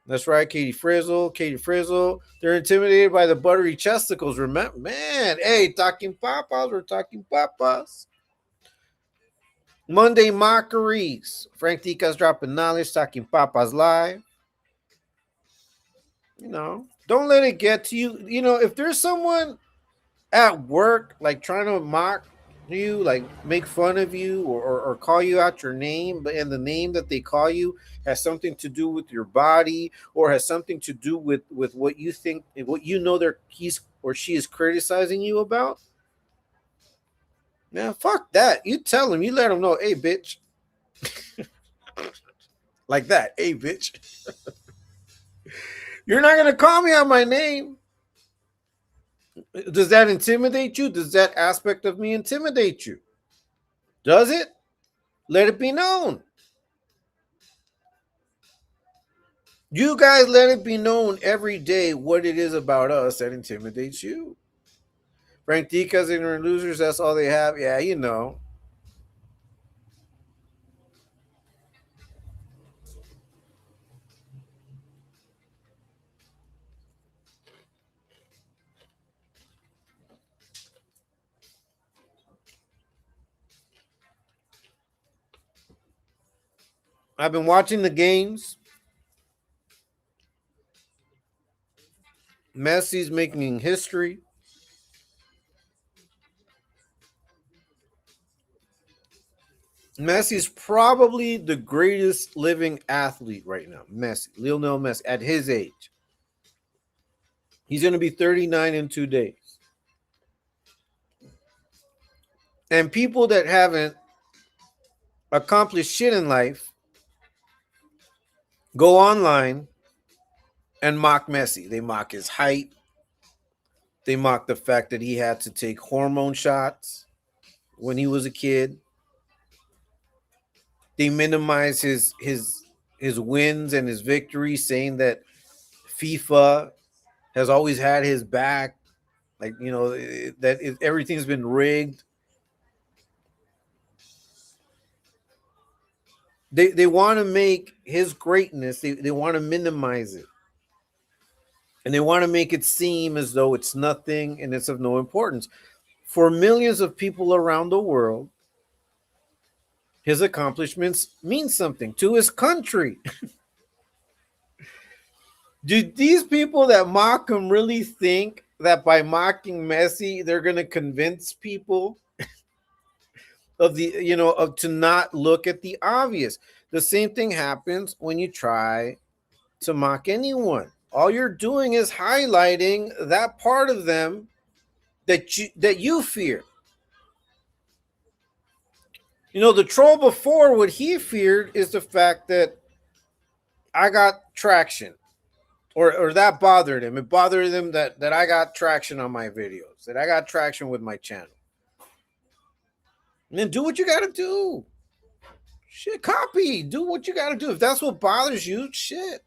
That's right, Katie Frizzle. Katie Frizzle. They're intimidated by the buttery chesticles. Remember, man, hey, talking papas, we're talking papas. Monday Mockeries. Frank Tica's dropping knowledge, talking papas live. Don't let it get to you. If there's someone at work like trying to mock you, like make fun of you or call you out your name, but and the name that they call you has something to do with your body or has something to do with what you think, what he's or she is criticizing you about, man, fuck that. You tell him, you let him know, hey bitch. Like that, hey bitch. You're not gonna call me out my name. Does that intimidate you? Does that aspect of me intimidate you? Does it? Let it be known. You guys let it be known every day what it is about us that intimidates you. Frank Dika's ignorant losers, that's all they have. Yeah, I've been watching the games. Messi's making history. Messi's probably the greatest living athlete right now. Messi, Lionel Messi, at his age. He's going to be 39 in 2 days. And people that haven't accomplished shit in life go online and mock Messi. They mock his height. They mock the fact that he had to take hormone shots when he was a kid. They minimize his wins and his victories, saying that FIFA has always had his back, everything's been rigged. They want to make his greatness, they want to minimize it. And they want to make it seem as though it's nothing and it's of no importance. For millions of people around the world, his accomplishments mean something to his country. Do these people that mock him really think that by mocking Messi, they're going to convince people of to not look at the obvious? The same thing happens when you try to mock anyone. All you're doing is highlighting that part of them that you fear. The troll before, what he feared is the fact that I got traction, or that bothered him. It bothered him that I got traction on my videos, that I got traction with my channel. And then do what you got to do. Shit, copy. Do what you got to do. If that's what bothers you, shit.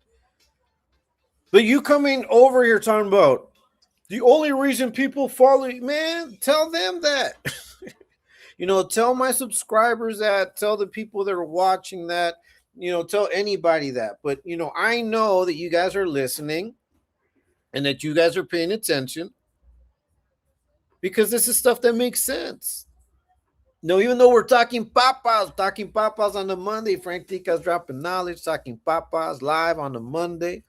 But you coming over here talking about the only reason people follow you, man, tell them that. Tell my subscribers that, tell the people that are watching that, tell anybody that. But, I know that you guys are listening and that you guys are paying attention because this is stuff that makes sense. No, even though we're talking papas on the Monday, Frank Tika's dropping knowledge, talking papas live on the Monday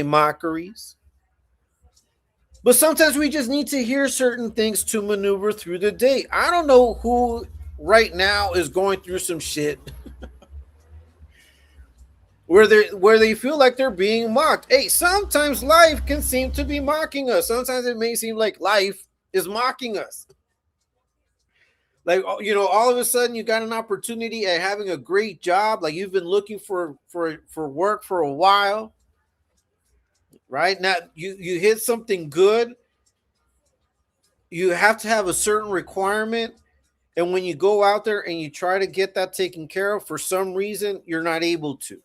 mockeries. But sometimes we just need to hear certain things to maneuver through the day. I don't know who right now is going through some shit where they feel like they're being mocked. Hey, sometimes life can seem to be mocking us. Sometimes it may seem like life is mocking us. Like, all of a sudden you got an opportunity at having a great job, like you've been looking for work for a while, right? Now you hit something good. You have to have a certain requirement, and when you go out there and you try to get that taken care of, for some reason you're not able to.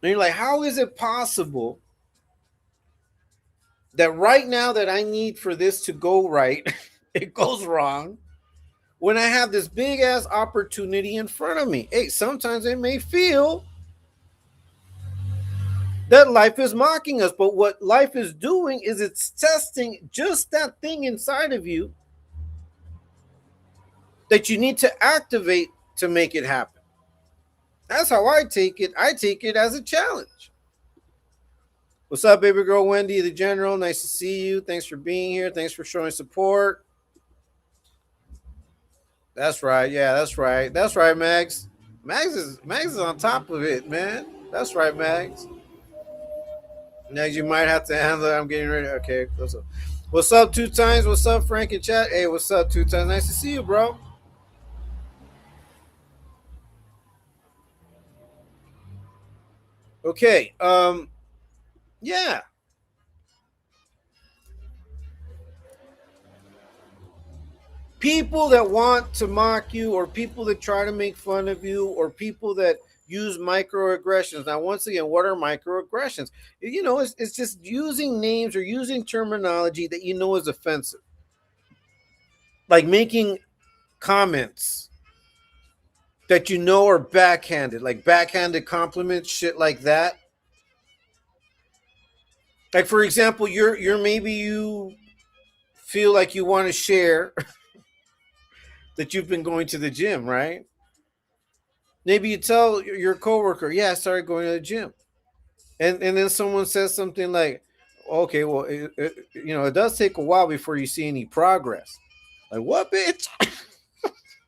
And you're like, how is it possible that right now that I need for this to go right, it goes wrong when I have this big ass opportunity in front of me? Hey, sometimes it may feel that life is mocking us, but what life is doing is it's testing just that thing inside of you that you need to activate to make it happen. That's how I take it. I take it as a challenge. What's up, baby girl Wendy, the general? Nice to see you. Thanks for being here. Thanks for showing support. That's right. Yeah, that's right. That's right, Mags. Mags is on top of it, man. That's right, Mags. Mags, you might have to handle it. I'm getting ready. Okay, what's up, 2 times? What's up, Frank in chat? Hey, what's up, 2 times? Nice to see you, bro. Okay. Yeah. People that want to mock you, or people that try to make fun of you, or people that use microaggressions. Now, once again, what are microaggressions? It's just using names or using terminology that is offensive. Like making comments that are backhanded, like backhanded compliments, shit like that. Like, for example, maybe you feel like you want to share that you've been going to the gym, right? Maybe you tell your coworker, "Yeah, I started going to the gym," and then someone says something like, "Okay, well, it does take a while before you see any progress." Like, what, bitch?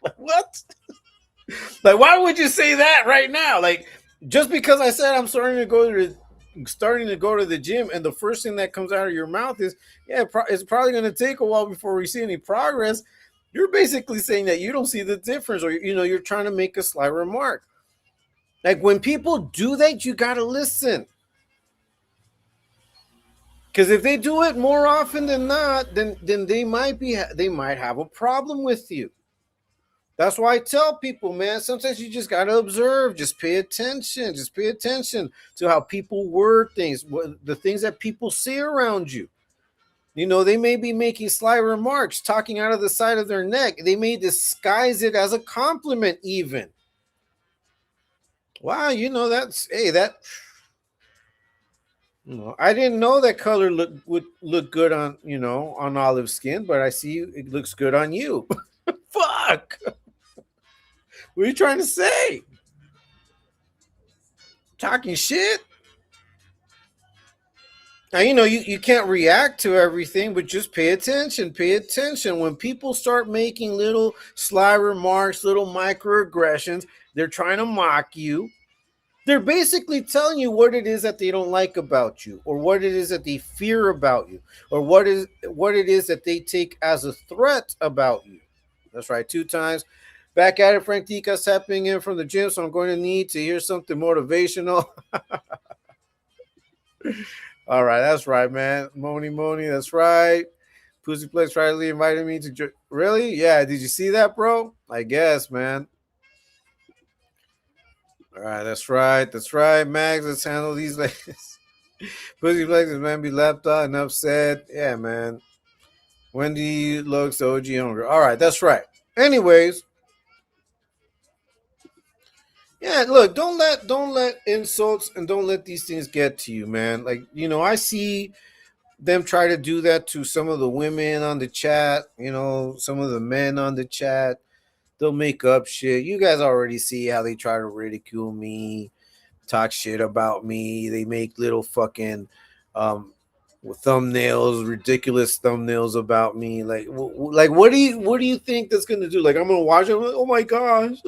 Like, what? Like, why would you say that right now? Like, just because I said I'm starting to go to the gym, and the first thing that comes out of your mouth is, "Yeah, it's probably going to take a while before we see any progress." You're basically saying that you don't see the difference, or you're trying to make a sly remark. Like, when people do that, you got to listen. Because if they do it more often than not, then they might have a problem with you. That's why I tell people, man, sometimes you just got to observe, just pay attention to how people word things, the things that people say around you. They may be making sly remarks, talking out of the side of their neck. They may disguise it as a compliment even. Wow, that. I didn't know that color would look good on on olive skin, but I see it looks good on you. Fuck. What are you trying to say? Talking shit? Now, you can't react to everything, but just pay attention. Pay attention. When people start making little sly remarks, little microaggressions, they're trying to mock you. They're basically telling you what it is that they don't like about you, or what it is that they fear about you, or what it is that they take as a threat about you. That's right, 2 times. Back at it, Frank Tika stepping in from the gym, so I'm going to need to hear something motivational. All right, that's right, man. Moni, that's right. Pussyplex Riley invited me to. Really? Yeah. Did you see that, bro? I guess, man. All right, that's right. That's right, Max. Let's handle these ladies. Pussyplex is man be left out and upset. Yeah, man. Wendy looks OG hungry. All right, that's right. Anyways, yeah, look, don't let insults and don't let these things get to you, man. Like, I see them try to do that to some of the women on the chat, some of the men on the chat. They'll make up shit. You guys already see how they try to ridicule me, talk shit about me. They make little fucking thumbnails, ridiculous thumbnails about me. Like what do you think that's gonna do? Like I'm gonna watch it. Like, oh my gosh,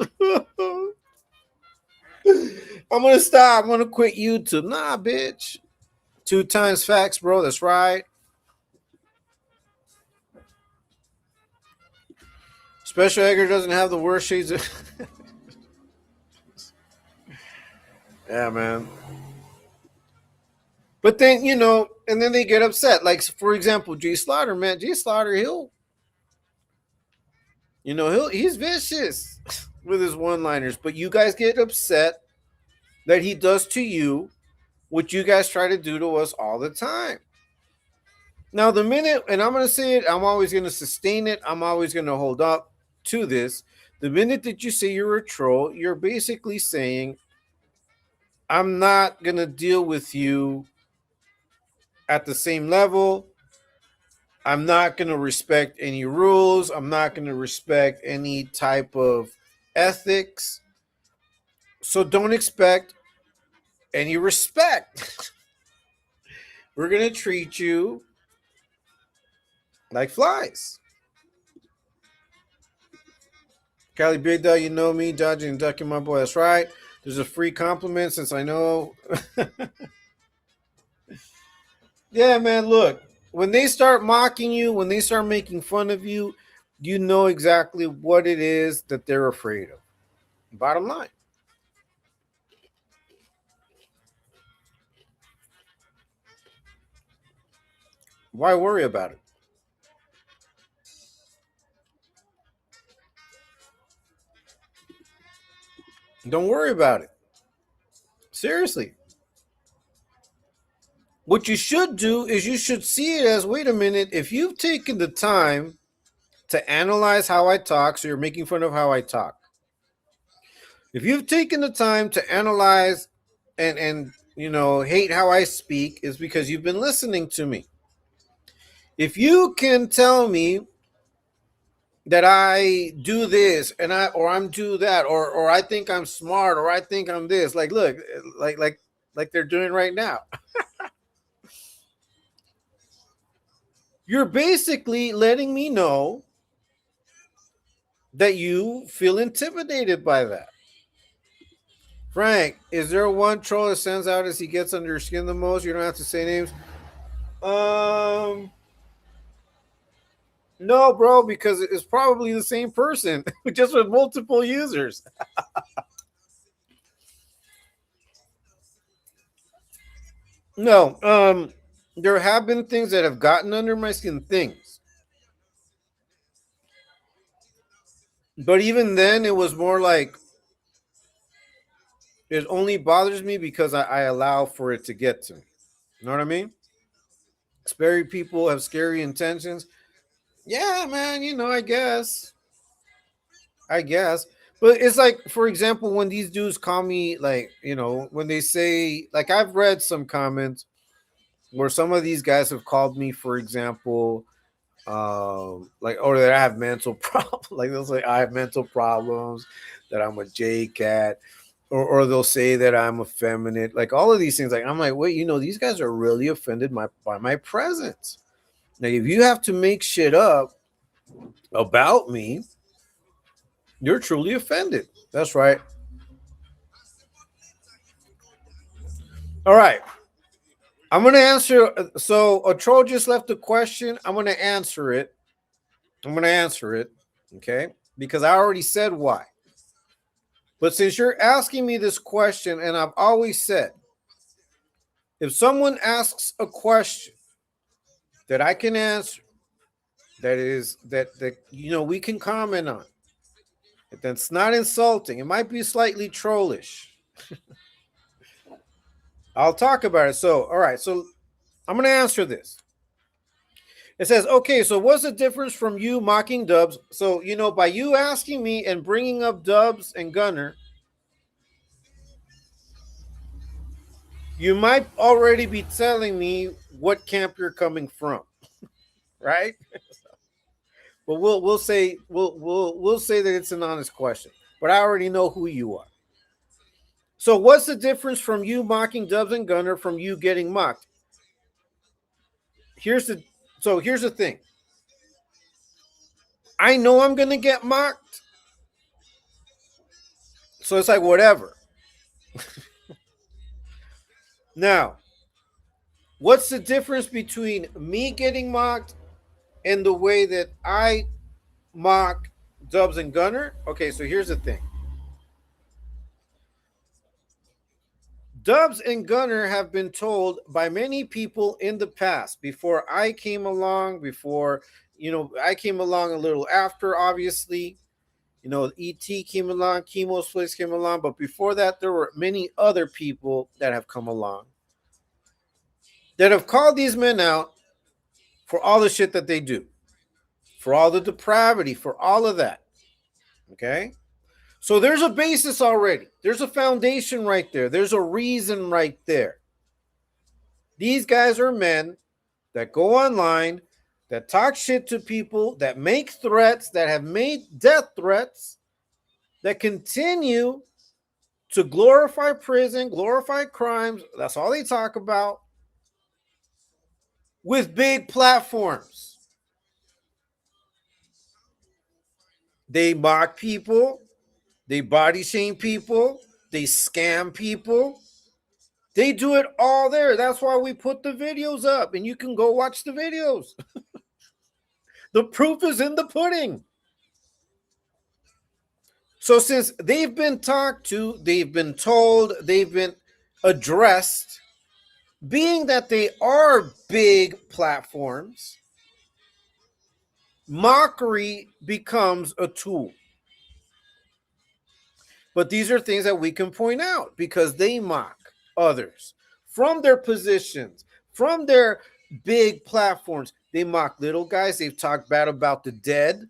I'm gonna stop. I'm gonna quit YouTube. Nah, bitch. Two times facts, bro. That's right. Special Edgar doesn't have the worst shades. Yeah, man. But then and then they get upset. Like for example, G Slaughter, man. G Slaughter, he's vicious with his one-liners. But you guys get upset that he does to you what you guys try to do to us all the time. Now, the minute, and I'm going to say it, I'm always going to sustain it. I'm always going to hold up to this. The minute that you say you're a troll, you're basically saying, I'm not going to deal with you at the same level. I'm not going to respect any rules. I'm not going to respect any type of ethics. So don't expect any respect. We're going to treat you like flies. Cali Big Dog, you know me, dodging and ducking my boy. That's right. There's a free compliment since I know. Yeah, man, look. When they start mocking you, when they start making fun of you, you know exactly what it is that they're afraid of. Bottom line. Why worry about it? Don't worry about it. Seriously. What you should do is you should see it as wait a minute, if you've taken the time to analyze how I talk, so you're making fun of how I talk. If you've taken the time to analyze and hate how I speak, is because you've been listening to me. If you can tell me that I do this and I'm do that, or I think I'm smart, or I think I'm this, like look, like they're doing right now. You're basically letting me know that you feel intimidated by that. Frank, is there one troll that stands out as he gets under your skin the most? You don't have to say names. No, bro, because it's probably the same person, just with multiple users. No, there have been things that have gotten under my skin, things. But even then, it was more like it only bothers me because I allow for it to get to me. You know what I mean? Scary people have scary intentions. Yeah, man, I guess. I guess. But it's like, for example, when these dudes call me, like, when they say, like, I've read some comments where some of these guys have called me, for example, like, or that I have mental problems. Like, they'll say, I have mental problems, that I'm a J cat, or they'll say that I'm effeminate. Like, all of these things. Like, I'm like, wait, these guys are really offended by my presence. Like, if you have to make shit up about me, you're truly offended. That's right. All right. I'm going to answer. So, a troll just left a question. I'm going to answer it. Okay. because I already said why. But since you're asking me this question, and I've always said, if someone asks a question that I can answer, that we can comment on, that's not insulting, it might be slightly trollish, I'll talk about it. So, all right, so I'm going to answer this. It says, okay, so what's the difference from you mocking Dubs? So, by you asking me and bringing up Dubs and Gunner, you might already be telling me what camp you're coming from, right? But we'll say that it's an honest question. But I already know who you are. So what's the difference from you mocking Dubs and Gunner from you getting mocked? Here's the thing. I know I'm gonna get mocked, so it's like whatever. Now, what's the difference between me getting mocked and the way that I mock Dubs and Gunner? Okay, so here's the thing. Dubs and Gunner have been told by many people in the past, before I came along, I came along a little after, obviously. ET came along, Chemo's Place came along, but before that, there were many other people that have come along that have called these men out for all the shit that they do, for all the depravity, for all of that. Okay? So there's a basis already. There's a foundation right there. There's a reason right there. These guys are men that go online, that talk shit to people, that make threats, that have made death threats, that continue to glorify prison, glorify crimes. That's all they talk about, with big platforms. They mock people, they body shame people, they scam people. They do it all there. That's why we put the videos up, and you can go watch the videos. The proof is in the pudding. So since they've been talked to, they've been told, they've been addressed, being that they are big platforms, mockery becomes a tool. But these are things that we can point out because they mock others from their positions, from their big platforms. They mock little guys. They've talked bad about the dead.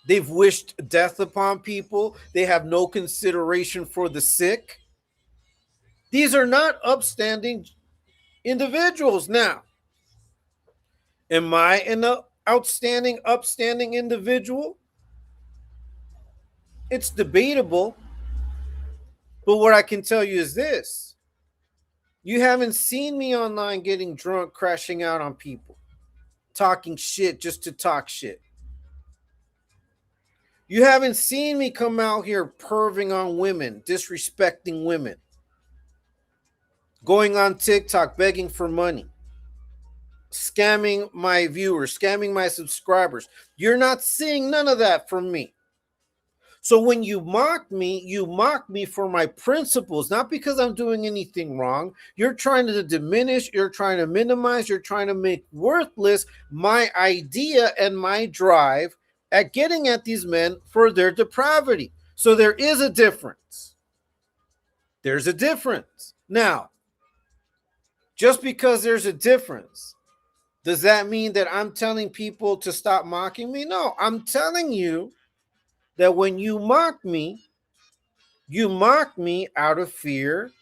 They've wished death upon people. They have no consideration for the sick. These are not upstanding individuals. Now, am I an outstanding, upstanding individual? It's debatable. But what I can tell you is this. You haven't seen me online getting drunk, crashing out on people, talking shit just to talk shit. You haven't seen me come out here perving on women, disrespecting women, going on TikTok begging for money, scamming my viewers, scamming my subscribers. You're not seeing none of that from me. So when you mock me for my principles, not because I'm doing anything wrong. You're trying to diminish, you're trying to minimize, you're trying to make worthless my idea and my drive at getting at these men for their depravity. So there is a difference. There's a difference. Now, just because there's a difference, does that mean that I'm telling people to stop mocking me? No, I'm telling you that when you mock me out of fear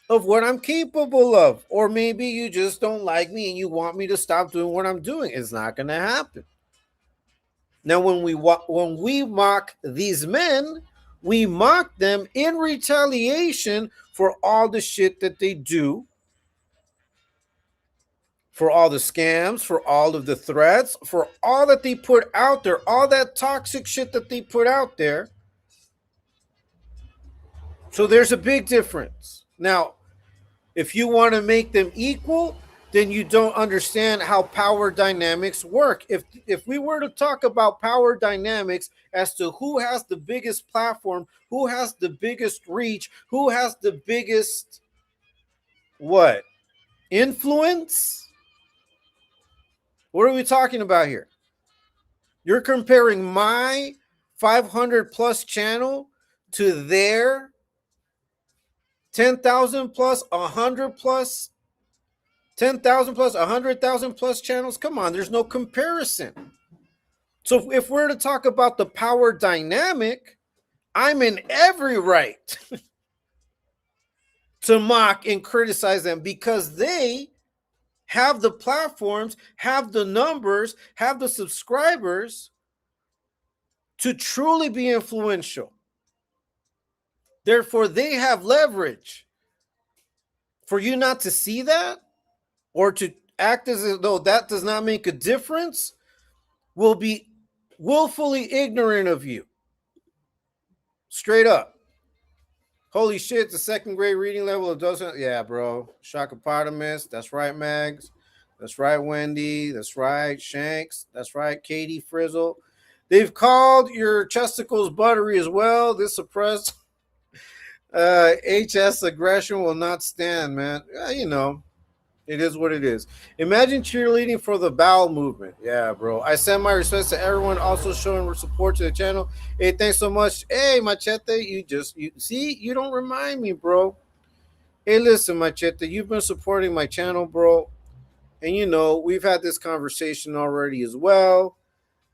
of what I'm capable of. Or maybe you just don't like me and you want me to stop doing what I'm doing. It's not going to happen. Now, when we mock these men, we mock them in retaliation for all the shit that they do, for all the scams, for all of the threats, for all that they put out there, all that toxic shit that they put out there. So there's a big difference. Now, if you want to make them equal, then you don't understand how power dynamics work. If we were to talk about power dynamics as to who has the biggest platform, who has the biggest reach, who has the biggest what? Influence? What are we talking about here? You're comparing my 500 plus channel to their 10,000 plus, 100 plus, 10,000 plus, 100,000 plus channels. Come on, there's no comparison. So if we're to talk about the power dynamic, I'm in every right to mock and criticize them because they have the platforms, have the numbers, have the subscribers to truly be influential. Therefore, they have leverage. For you not to see that or to act as though that does not make a difference will be willfully ignorant of you. Straight up. Holy shit, the second grade reading level of doesn't. Yeah, bro. Shakapotamus. That's right, Mags. That's right, Wendy. That's right, Shanks. That's right, Katie Frizzle. They've called your chesticles buttery as well. This suppressed HS aggression will not stand, man. You know, it is what it is. Imagine cheerleading for the bowel movement. Yeah, bro. I send my respects to everyone also showing support to the channel. Hey, thanks so much. Hey, Machete, you see, you don't remind me, bro. Hey, listen, Machete, you've been supporting my channel, bro. And you know, we've had this conversation already as well.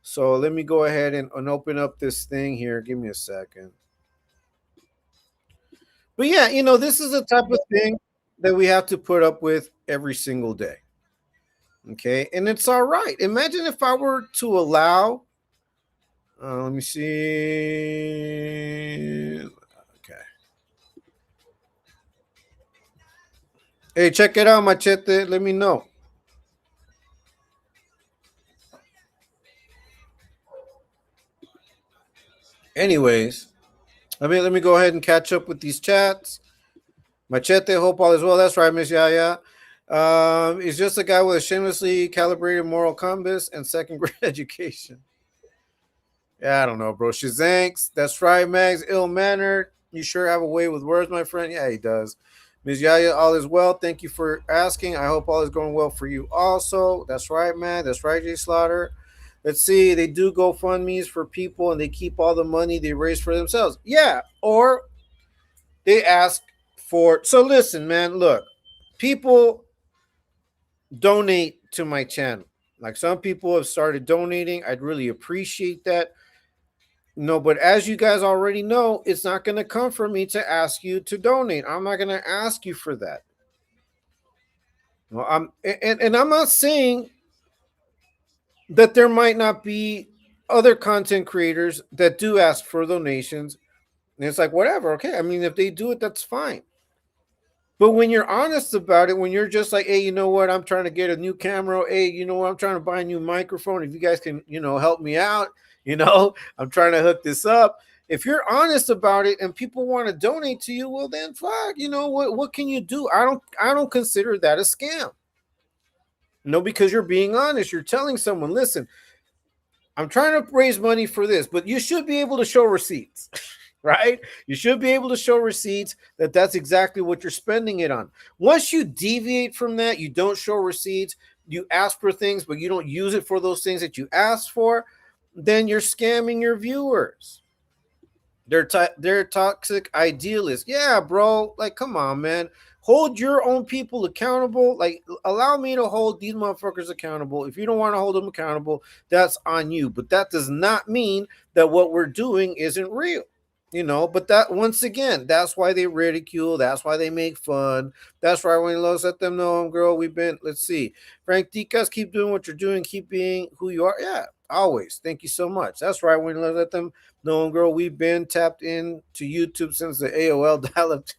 So let me go ahead and open up this thing here. Give me a second. But yeah, you know, this is the type of thing that we have to put up with every single day. Okay. And it's all right. Imagine if I were to allow, let me see. Okay. Hey, check it out, Machete. Let me know. Anyways, let me go ahead and catch up with these chats. Machete, hope all is well. That's right, Miss Yaya. He's just a guy with a shamelessly calibrated moral compass and second grade education. Yeah, I don't know, bro. Shazanks. That's right, Mags. Ill mannered. You sure have a way with words, my friend. Yeah, he does. Ms. Yaya, all is well. Thank you for asking. I hope all is going well for you also. That's right, man. That's right, Jay Slaughter. Let's see. They do GoFundMe's for people and they keep all the money they raise for themselves. Yeah. Or they ask for. So listen, man. Look, people donate to my channel. Like some people have started donating. I'd really appreciate that. No, but as you guys already know, it's not going to come from me to ask you to donate. I'm not going to ask you for that. Well, and I'm not saying that there might not be other content creators that do ask for donations. And it's like, whatever, okay. I mean, if they do it, that's fine. But when you're honest about it, when you're just like, hey, you know what, I'm trying to get a new camera. Hey, you know what, I'm trying to buy a new microphone. If you guys can, help me out, I'm trying to hook this up. If you're honest about it and people want to donate to you, well then fuck, what can you do? I don't consider that a scam. Because you're being honest. You're telling someone, listen, I'm trying to raise money for this, but you should be able to show receipts. Right? You should be able to show receipts that that's exactly what you're spending it on. Once you deviate from that, you don't show receipts, you ask for things, but you don't use it for those things that you asked for, then you're scamming your viewers. They're toxic idealists. Yeah, bro. Like, come on, man. Hold your own people accountable. Like, allow me to hold these motherfuckers accountable. If you don't want to hold them accountable, that's on you. But that does not mean that what we're doing isn't real. But that, once again, that's why they ridicule, that's why they make fun, that's why when Los let them know, girl, let's see, Frank Dicas, keep doing what you're doing, keep being who you are. Yeah, always. Thank you so much. That's right, when let them know, girl, we've been tapped in to YouTube since the AOL dial-up.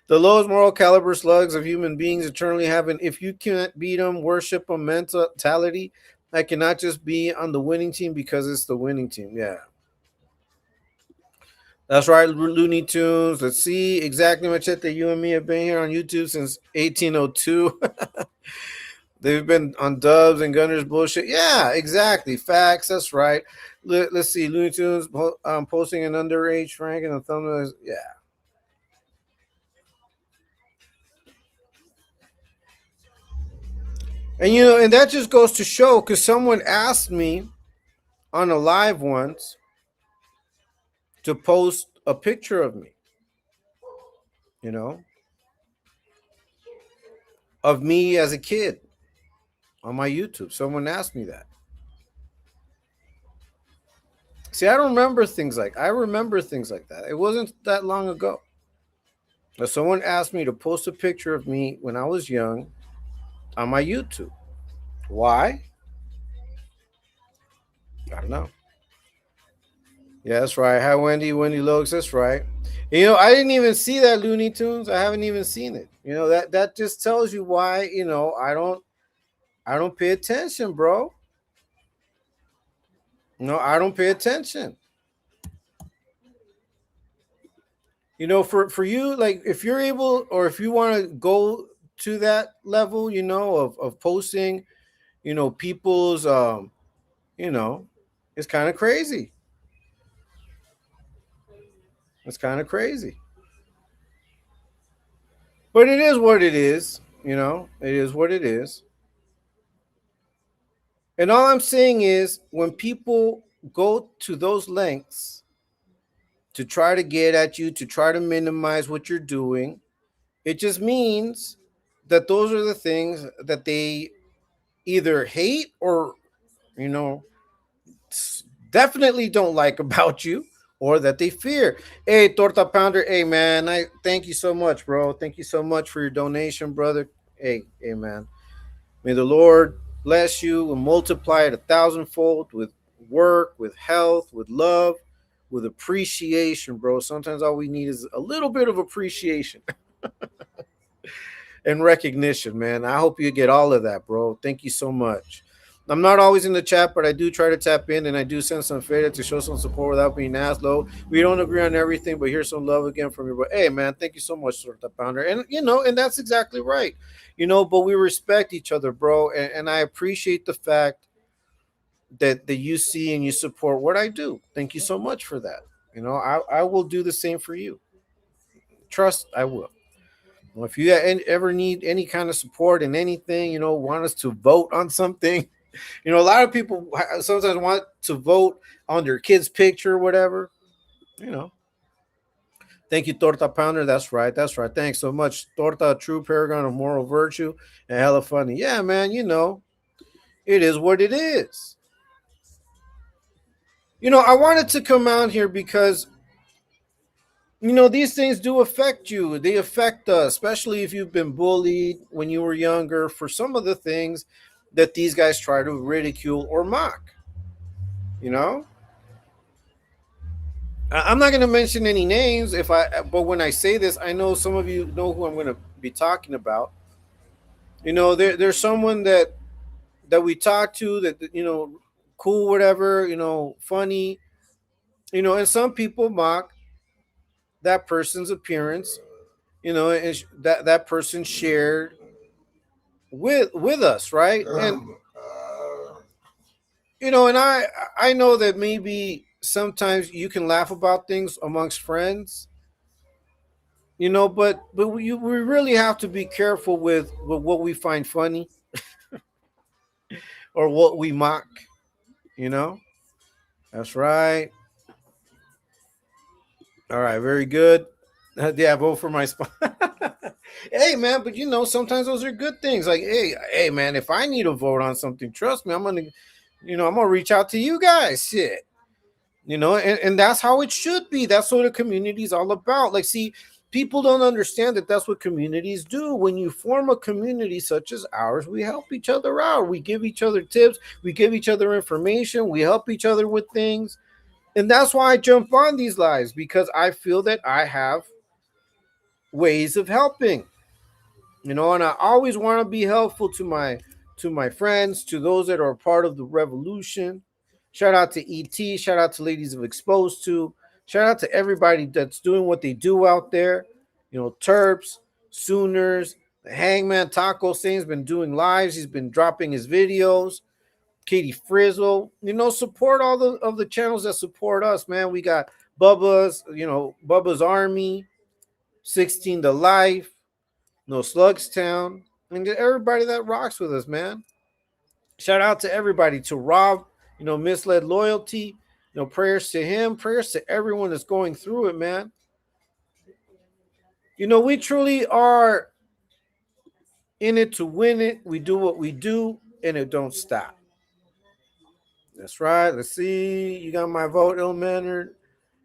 The lowest moral caliber slugs of human beings eternally have an if you can't beat them, worship them mentality. I cannot just be on the winning team because it's the winning team. Yeah. That's right, Looney Tunes. Let's see exactly Machete. You and me have been here on YouTube since 1802. They've been on Dubs and Gunners bullshit. Yeah, exactly. Facts. That's right. Let's see. Looney Tunes posting an underage Frank and the thumbnail. Yeah. And and that just goes to show because someone asked me on a live once to post a picture of me, you know, of me as a kid on my YouTube. Someone asked me that. See, I remember things like that. It wasn't that long ago. But someone asked me to post a picture of me when I was young on my YouTube. Why? I don't know. Yeah, that's right. Hi, Wendy. Wendy Lokes. That's right. I didn't even see that Looney Tunes. I haven't even seen it. That just tells you why. I don't pay attention, bro. No, I don't pay attention. For you, like if you're able or if you want to go to that level, of posting, people's you know, it's kind of crazy. It's kind of crazy. But it is what it is, It is what it is. And all I'm saying is when people go to those lengths to try to get at you, to try to minimize what you're doing, it just means that those are the things that they either hate or, you know, definitely don't like about you or that they fear. Hey, Torta Pounder, hey, man, I thank you so much, bro. Thank you so much for your donation, brother. Hey, man. May the Lord bless you and multiply it 1,000-fold with work, with health, with love, with appreciation, bro. Sometimes all we need is a little bit of appreciation and recognition, man. I hope you get all of that, bro. Thank you so much. I'm not always in the chat, but I do try to tap in and I do send some fade to show some support without being asked low. We don't agree on everything, but here's some love again from you. But hey, man, thank you so much, Sorta Pounder. And and that's exactly right. But we respect each other, bro. And I appreciate the fact that you see and you support what I do. Thank you so much for that. I will do the same for you. Trust, I will. Well, if you ever need any kind of support in anything, want us to vote on something, a lot of people sometimes want to vote on their kid's picture or whatever, you know. Thank you, Torta Pounder. That's right. That's right. Thanks so much. Torta, a true paragon of moral virtue and hella funny. Yeah, man, it is what it is. I wanted to come out here because these things do affect you. They affect us, especially if you've been bullied when you were younger for some of the things that these guys try to ridicule or mock. You know, I'm not going to mention any names but when I say this, I know some of you know who I'm going to be talking about. There's someone that we talk to that cool, whatever, funny, and some people mock that person's appearance, and that person shared with us, right? And and I know that maybe sometimes you can laugh about things amongst friends, but we really have to be careful with what we find funny or what we mock. You know, that's right. All right, very good. Yeah, vote for my spot. Hey, man, but sometimes those are good things. Like, hey, man, if I need a vote on something, trust me, I'm gonna reach out to you guys. Shit, and that's how it should be. That's what a community is all about. Like, see, people don't understand that that's what communities do. When you form a community such as ours, we help each other out. We give each other tips. We give each other information. We help each other with things. And that's why I jump on these lives, because I feel that I have ways of helping. And I always want to be helpful to my friends, to those that are part of the revolution. Shout out to ET, shout out to Ladies of Exposed to, Shout out to everybody that's doing what they do out there. Terps, Sooners, the Hangman Taco Saint's been doing lives. He's been dropping his videos. Katie Frizzle. Support all of the channels that support us, man. We got Bubba's Army, 16 to Life, No Slugstown, and everybody that rocks with us, man. Shout out to everybody, to Rob, Misled Loyalty. Prayers to him, prayers to everyone that's going through it, man. We truly are in it to win it. We do what we do, and it don't stop. That's right. Let's see. You got my vote, ill mannered.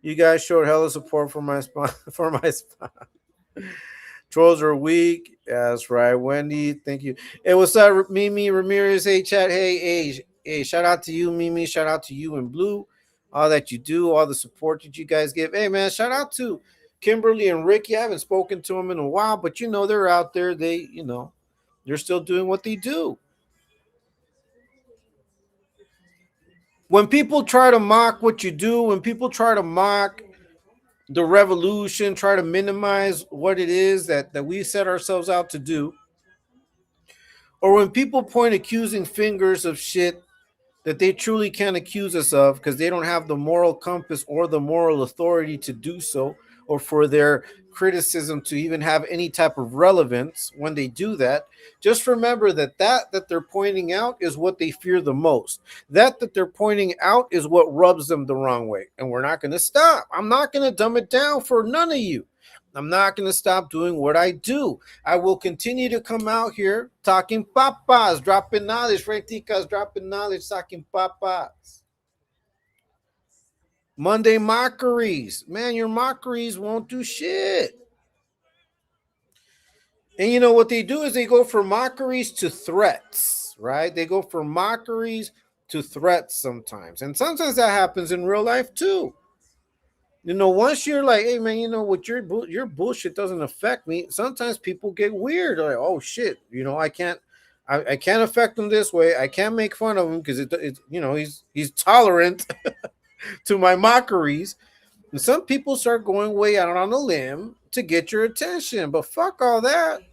You guys showed hella support for my spot. For my spot. Trolls are weak. That's right, Wendy. Thank you. Hey, what's up, Mimi Ramirez? Hey, chat. Hey. Shout out to you, Mimi. Shout out to you and Blue. All that you do, all the support that you guys give. Hey, man, shout out to Kimberly and Ricky. I haven't spoken to them in a while, but they're out there. They're still doing what they do. When people try to mock what you do, when people try to mock the revolution, try to minimize what it is that we set ourselves out to do, or when people point accusing fingers of shit that they truly can't accuse us of because they don't have the moral compass or the moral authority to do so, or for their criticism to even have any type of relevance when they do that, just remember that they're pointing out is what they fear the most. That they're pointing out is what rubs them the wrong way. And we're not going to stop. I'm not going to dumb it down for none of you. I'm not going to stop doing what I do. I will continue to come out here talking papas, dropping knowledge. Ftdk's dropping knowledge, talking papas. Monday mockeries. Man, your mockeries won't do shit. And what they do is they go from mockeries to threats, right? They go from mockeries to threats sometimes. And sometimes that happens in real life too. Once you're like, hey man, what your bullshit doesn't affect me. Sometimes people get weird. They're like, oh shit, I can't affect him this way. I can't make fun of him because he's tolerant to my mockeries. And some people start going way out on a limb to get your attention. But fuck all that.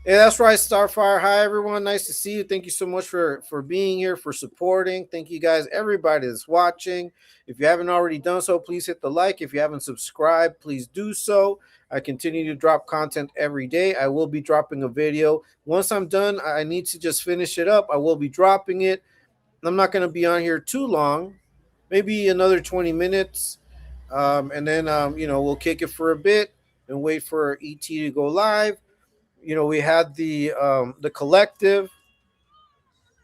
Yeah, that's right, Starfire. Hi, everyone. Nice to see you. Thank you so much for being here, for supporting. Thank you, guys, everybody that's watching. If you haven't already done so, please hit the like. If you haven't subscribed, please do so. I continue to drop content every day. I will be dropping a video. Once I'm done, I need to just finish it up. I will be dropping it. I'm not going to be on here too long, maybe another 20 minutes. And then, we'll kick it for a bit and wait for ET to go live. We had the collective.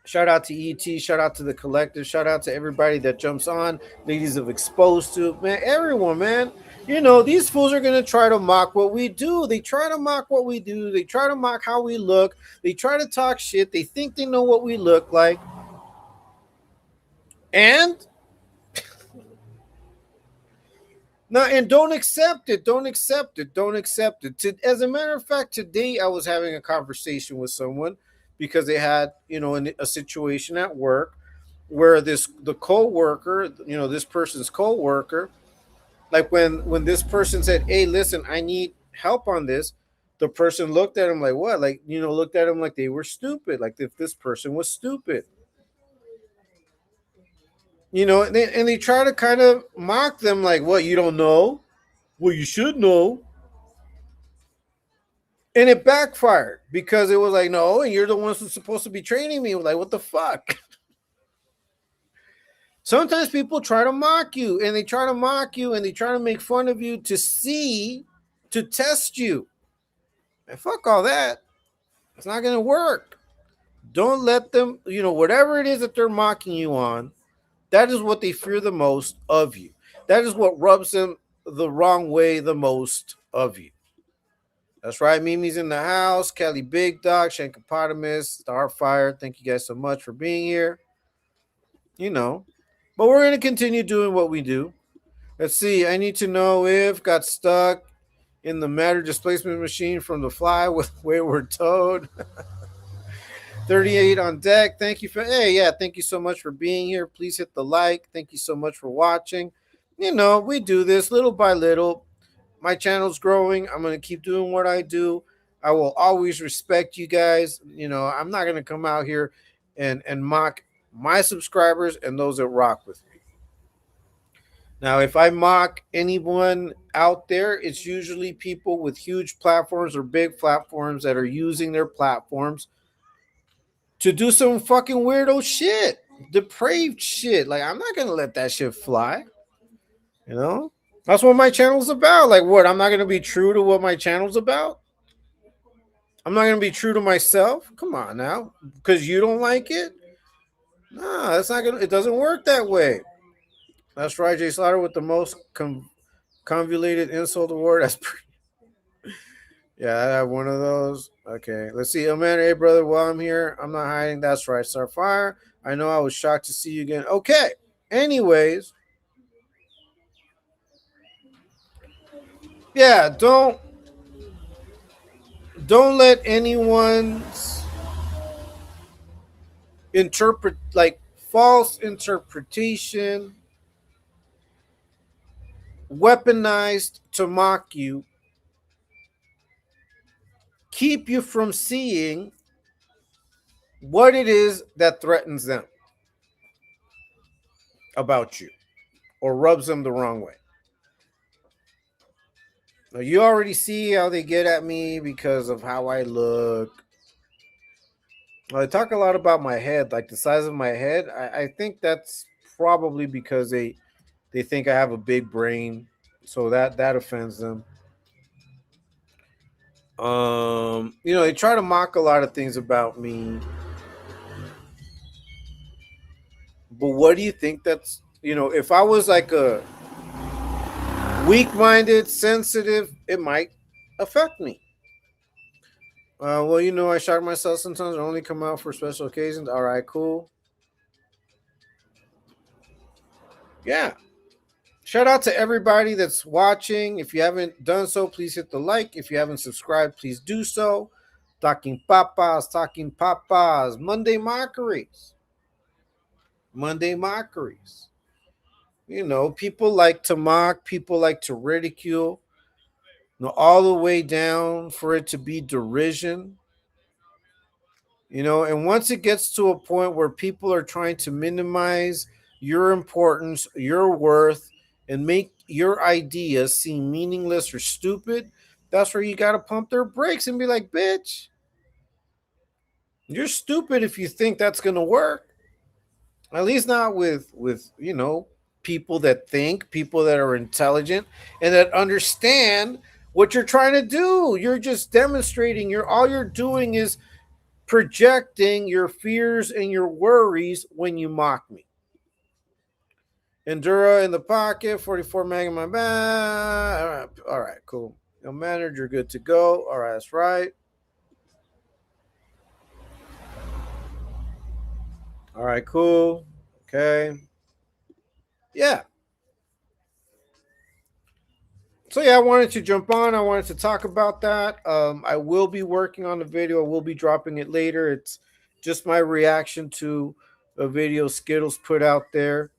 Shout out to ET. Shout out to the collective. Shout out to everybody that jumps on. Ladies of Exposed to, man, everyone, man. These fools are going to try to mock what we do. They try to mock what we do. They try to mock how we look. They try to talk shit. They think they know what we look like. And no, and don't accept it. Don't accept it. Don't accept it. As a matter of fact, today I was having a conversation with someone because they had, a situation at work where the co-worker, this person's co-worker, like when this person said, hey, listen, I need help on this, the person looked at him like, what? Like, looked at him like they were stupid, like if this person was stupid. And they try to kind of mock them like, what, you don't know? Well, you should know. And it backfired because it was like, no, and you're the ones who's supposed to be training me. Like, what the fuck? Sometimes people try to mock you, and they try to mock you, and they try to make fun of you to test you. And fuck all that. It's not going to work. Don't let them, whatever it is that they're mocking you on, that is what they fear the most of you. That is what rubs them the wrong way the most of you. That's right. Mimi's in the house. Kelly Big Dog, Shankopotamus, Starfire. Thank you guys so much for being here. But we're going to continue doing what we do. Let's see. I need to know if got stuck in the matter displacement machine from the fly with Wayward Toad. 38 on deck. Thank you for, thank you so much for being here. Please hit the like. Thank you so much for watching. we do this little by little. My channel's growing. I'm going to keep doing what I do. I will always respect you guys. I'm not going to come out here and mock my subscribers and those that rock with me. Now, if I mock anyone out there, it's usually people with huge platforms or big platforms that are using their platforms to do some fucking weirdo shit, depraved shit. Like, I'm not going to let that shit fly. You know? That's what my channel's about. Like, what? I'm not going to be true to what my channel's about? I'm not going to be true to myself? Come on now. Because you don't like it? Nah, that's not going to, it doesn't work that way. That's right, Jay Slaughter with the most convoluted insult award. That's pretty. Yeah, I have one of those. Okay, let's see. Oh man, hey brother, while I'm here, I'm not hiding. That's right, Starfire. I know I was shocked to see you again. Okay. Anyways, yeah, don't let anyone's interpret like false interpretation weaponized to mock you keep you from seeing what it is that threatens them about you or rubs them the wrong way. Now, you already see how they get at me because of how I look. I talk a lot about my head, like the size of my head. I think that's probably because they think I have a big brain, so that offends them. They try to mock a lot of things about me, but what do you think that's if I was like a weak-minded, sensitive, it might affect me. Well, I shock myself sometimes. I only come out for special occasions. All right, cool. Yeah. Shout out to everybody that's watching. If you haven't done so, please hit the like. If you haven't subscribed, please do so. Talking Papas. Monday Mockeries. Monday Mockeries. People like to mock, people like to ridicule, all the way down for it to be derision. And once it gets to a point where people are trying to minimize your importance, your worth, and make your ideas seem meaningless or stupid, that's where you got to pump their brakes and be like, bitch, you're stupid if you think that's going to work. At least not with people that think, people that are intelligent and that understand what you're trying to do. You're just demonstrating, all you're doing is projecting your fears and your worries when you mock me. Endura in the pocket, 44 meg in my bag. All right, cool. No managed, you're good to go. All right, that's right. All right, cool. Okay. Yeah. So yeah, I wanted to jump on. I wanted to talk about that. I will be working on the video. I will be dropping it later. It's just my reaction to a video Skittles put out there.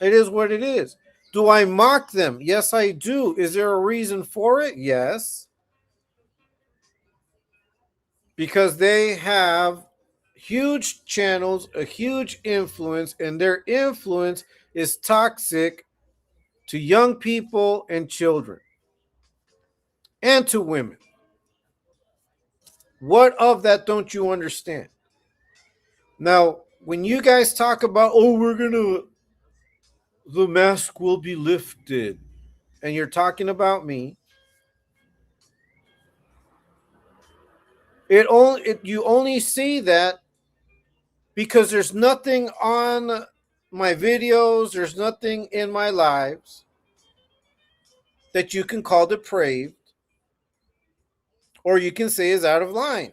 It is what it is. Do I mock them? Yes, I do. Is there a reason for it? Yes. Because they have huge channels, a huge influence, and their influence is toxic to young people and children and to women. What of that don't you understand? Now, when you guys talk about, oh, the mask will be lifted, and you're talking about me, you only see that because there's nothing on my videos, there's nothing in my lives that you can call depraved or you can say is out of line.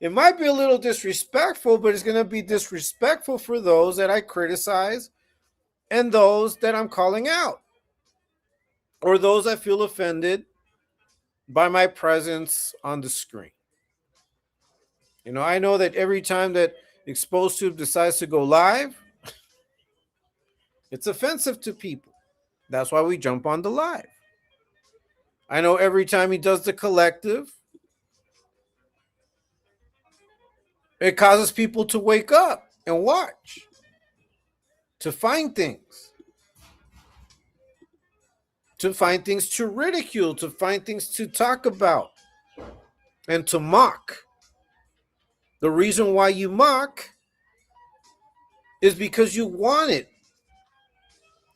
It might be a little disrespectful, but it's going to be disrespectful for those that I criticize and those that I'm calling out or those I feel offended by my presence on the screen. I know that every time that ExposedTube decides to go live, It's offensive to people. That's why we jump on the live. I know every time he does the collective, it causes people to wake up and watch, to find things, to ridicule, to find things to talk about, and to mock. The reason why you mock is because you want it.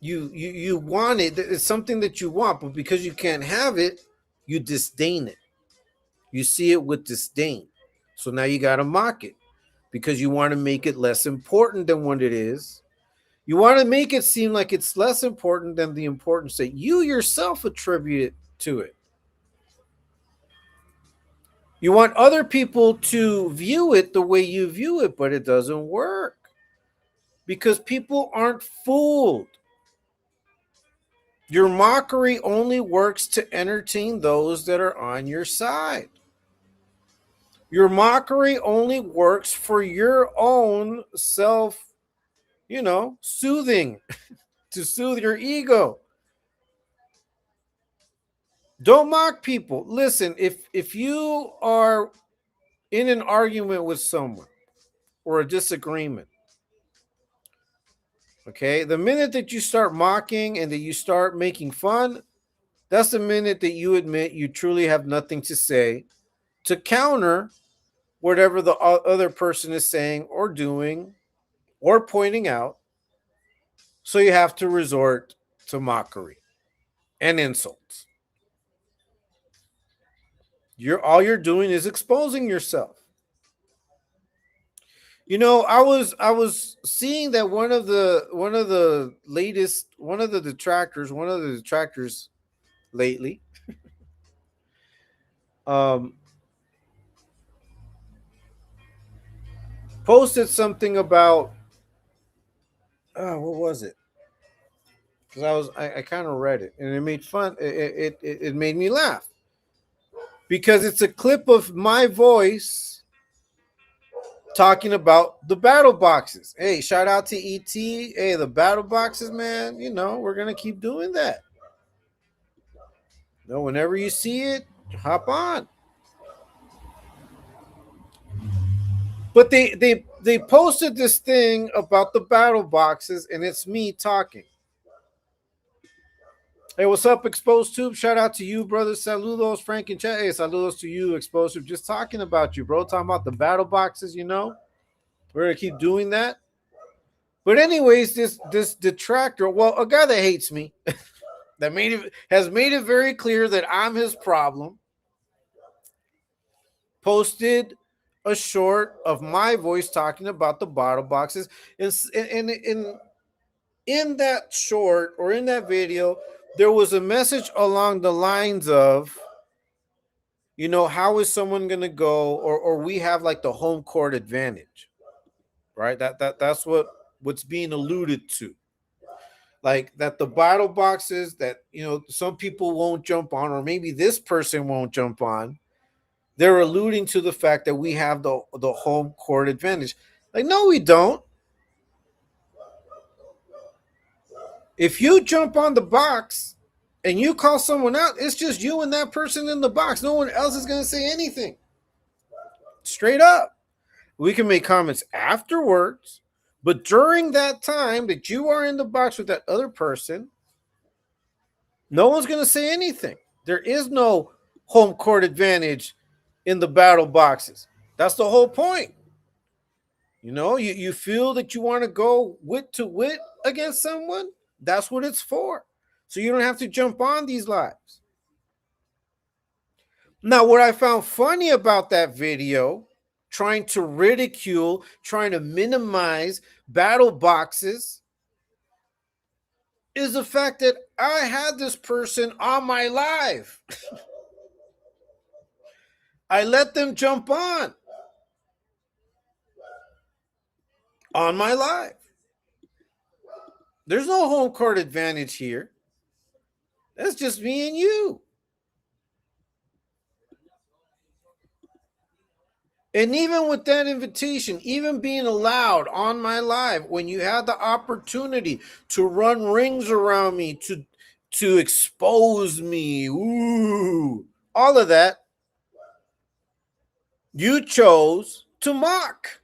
You want it. It's something that you want, but because you can't have it, you disdain it. You see it with disdain. So now you got to mock it because you want to make it less important than what it is. You want to make it seem like it's less important than the importance that you yourself attribute to it. You want other people to view it the way you view it, but it doesn't work because people aren't fooled. Your mockery only works to entertain those that are on your side. Your mockery only works for your own self, soothing, to soothe your ego. Don't mock people. Listen, if you are in an argument with someone or a disagreement, okay, the minute that you start mocking and that you start making fun, that's the minute that you admit you truly have nothing to say to counter whatever the other person is saying or doing or pointing out. So you have to resort to mockery and insults. You're doing is exposing yourself. I was seeing that one of the detractors lately, um, posted something about what was it? Because I kind of read it and it made fun. It made me laugh because it's a clip of my voice talking about the battle boxes. Hey, shout out to ET. Hey, the battle boxes, man. We're gonna keep doing that. Whenever you see it, hop on. But they posted this thing about the battle boxes, and it's me talking. Hey, what's up, Exposed Tube? Shout out to you, brother. Saludos, Frank and Chat. Hey, saludos to you, Exposed Tube. Just talking about you, bro. Talking about the battle boxes. We're gonna keep doing that. But anyways, this detractor, well, a guy that hates me, has made it very clear that I'm his problem, posted a short of my voice talking about the bottle boxes. In that short or in that video, there was a message along the lines of, how is someone going to go, or we have like the home court advantage, right? That's what's being alluded to. Like that the battle boxes that, some people won't jump on, or maybe this person won't jump on. They're alluding to the fact that we have the home court advantage. Like, no, we don't. If you jump on the box and you call someone out, it's just you and that person in the box. No one else is going to say anything. Straight up. We can make comments afterwards, but during that time that you are in the box with that other person, no one's going to say anything. There is no home court advantage in the battle boxes. That's the whole point. You feel that you want to go wit to wit against someone. That's what it's for. So you don't have to jump on these lives. Now, what I found funny about that video, trying to ridicule, trying to minimize battle boxes, is the fact that I had this person on my live. I let them jump on my live. There's no home court advantage here. That's just me and you. And even with that invitation, even being allowed on my live, when you had the opportunity to run rings around me, to expose me, ooh, all of that, you chose to mock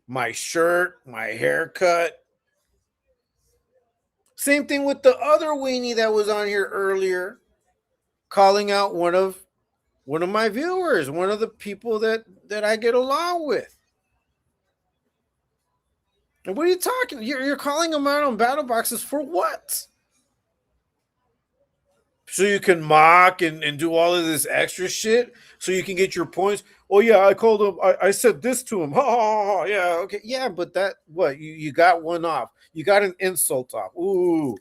my shirt, my haircut. Same thing with the other weenie that was on here earlier, calling out one of my viewers, one of the people that I get along with. And what are you talking? You're calling them out on battle boxes for what? So you can mock and do all of this extra shit so you can get your points. Oh yeah, I called him. I said this to him. Oh yeah, okay, yeah, but that what you got one off. You got an insult off. Ooh,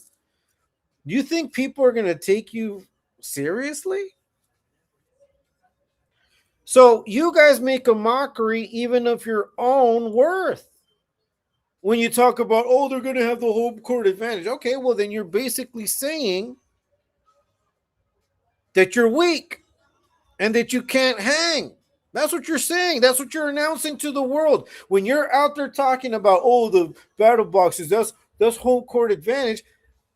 you think people are gonna take you seriously? So you guys make a mockery even of your own worth. When you talk about, oh, they're gonna have the home court advantage. Okay, well then you're basically saying that you're weak and that you can't hang. That's what you're saying. That's what you're announcing to the world. When you're out there talking about, oh, the battle boxes, that's home court advantage.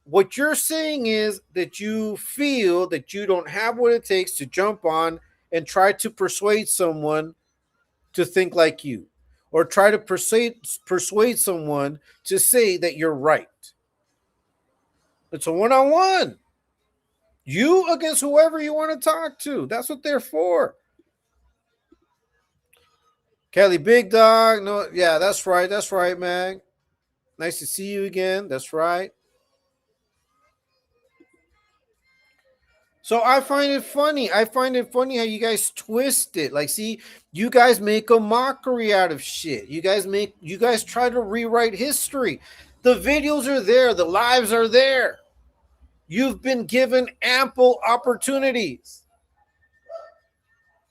What you're saying is that you feel that you don't have what it takes to jump on and try to persuade someone to think like you, or try to persuade someone to say that you're right. It's a one-on-one. You against whoever you want to talk to. That's what they're for. Kelly Big Dog. No, yeah, that's right. That's right, man. Nice to see you again. That's right. So I find it funny. I find it funny how you guys twist it. Like, see, you guys make a mockery out of shit. You guys try to rewrite history. The videos are there, the lives are there. You've been given ample opportunities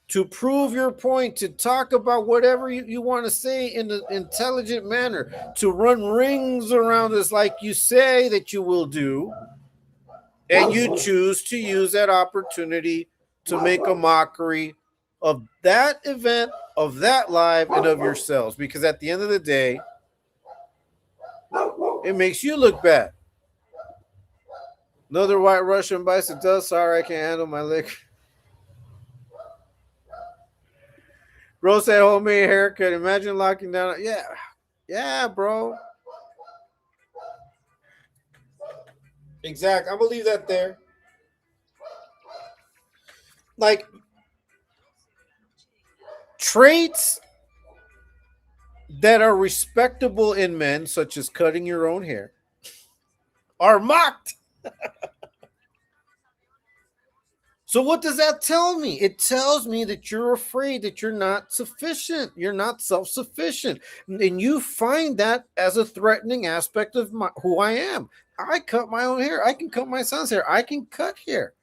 to prove your point, to talk about whatever you want to say in an intelligent manner, to run rings around us like you say that you will do, and you choose to use that opportunity to make a mockery of that event, of that live, and of yourselves. Because at the end of the day, it makes you look bad. Another white Russian bites the dust. Sorry, I can't handle my liquor. Bro said homemade haircut. Imagine locking down. Yeah. Yeah, bro. Exactly. I'm gonna leave that there. Like, traits that are respectable in men, such as cutting your own hair, are mocked. So what does that tell me? It tells me that you're afraid that you're not sufficient. You're not self-sufficient. And you find that as a threatening aspect of who I am. I cut my own hair. I can cut my son's hair. I can cut hair.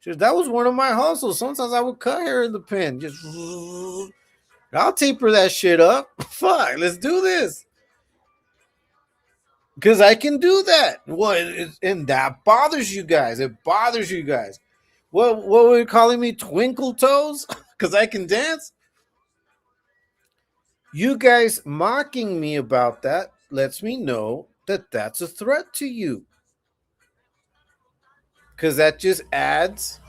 That was one of my hustles. Sometimes I would cut hair in the pen. Just I'll taper that shit up. Fuck, let's do this. Because I can do that. What? And that bothers you guys. It bothers you guys. What were you calling me? Twinkle toes? Because I can dance? You guys mocking me about that lets me know that that's a threat to you. Because that just adds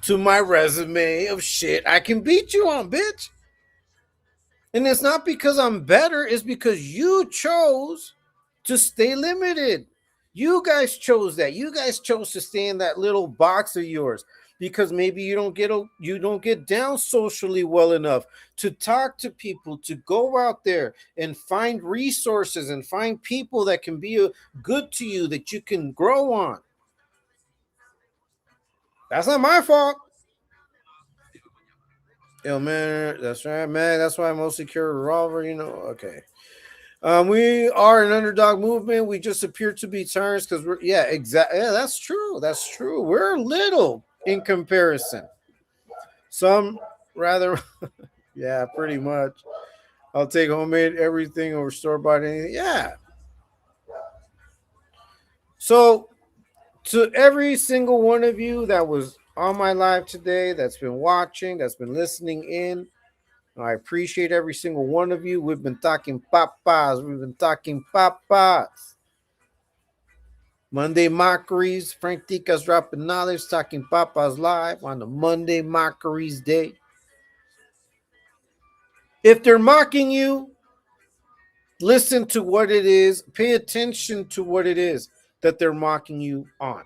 to my resume of shit I can beat you on, bitch. And it's not because I'm better, it's because you chose to stay limited. You guys chose that. You guys chose to stay in that little box of yours because maybe you don't get down socially well enough to talk to people, to go out there and find resources and find people that can be good to you that you can grow on. That's not my fault. Yo, man, that's right, man. That's why I mostly carry a revolver, you know. Okay. We are an underdog movement. We just appear to be tyrants because we're, yeah, exactly. Yeah, that's true. That's true. We're little in comparison. Some rather, yeah, pretty much. I'll take homemade everything over store bought anything. Yeah. So to every single one of you that was on my live today, that's been watching, that's been listening in, I appreciate every single one of you. We've been talking papas. We've been talking papas. Monday Mockeries. Frank Tica's dropping knowledge, talking papas live on the Monday Mockeries day. If they're mocking you, listen to what it is. Pay attention to what it is that they're mocking you on.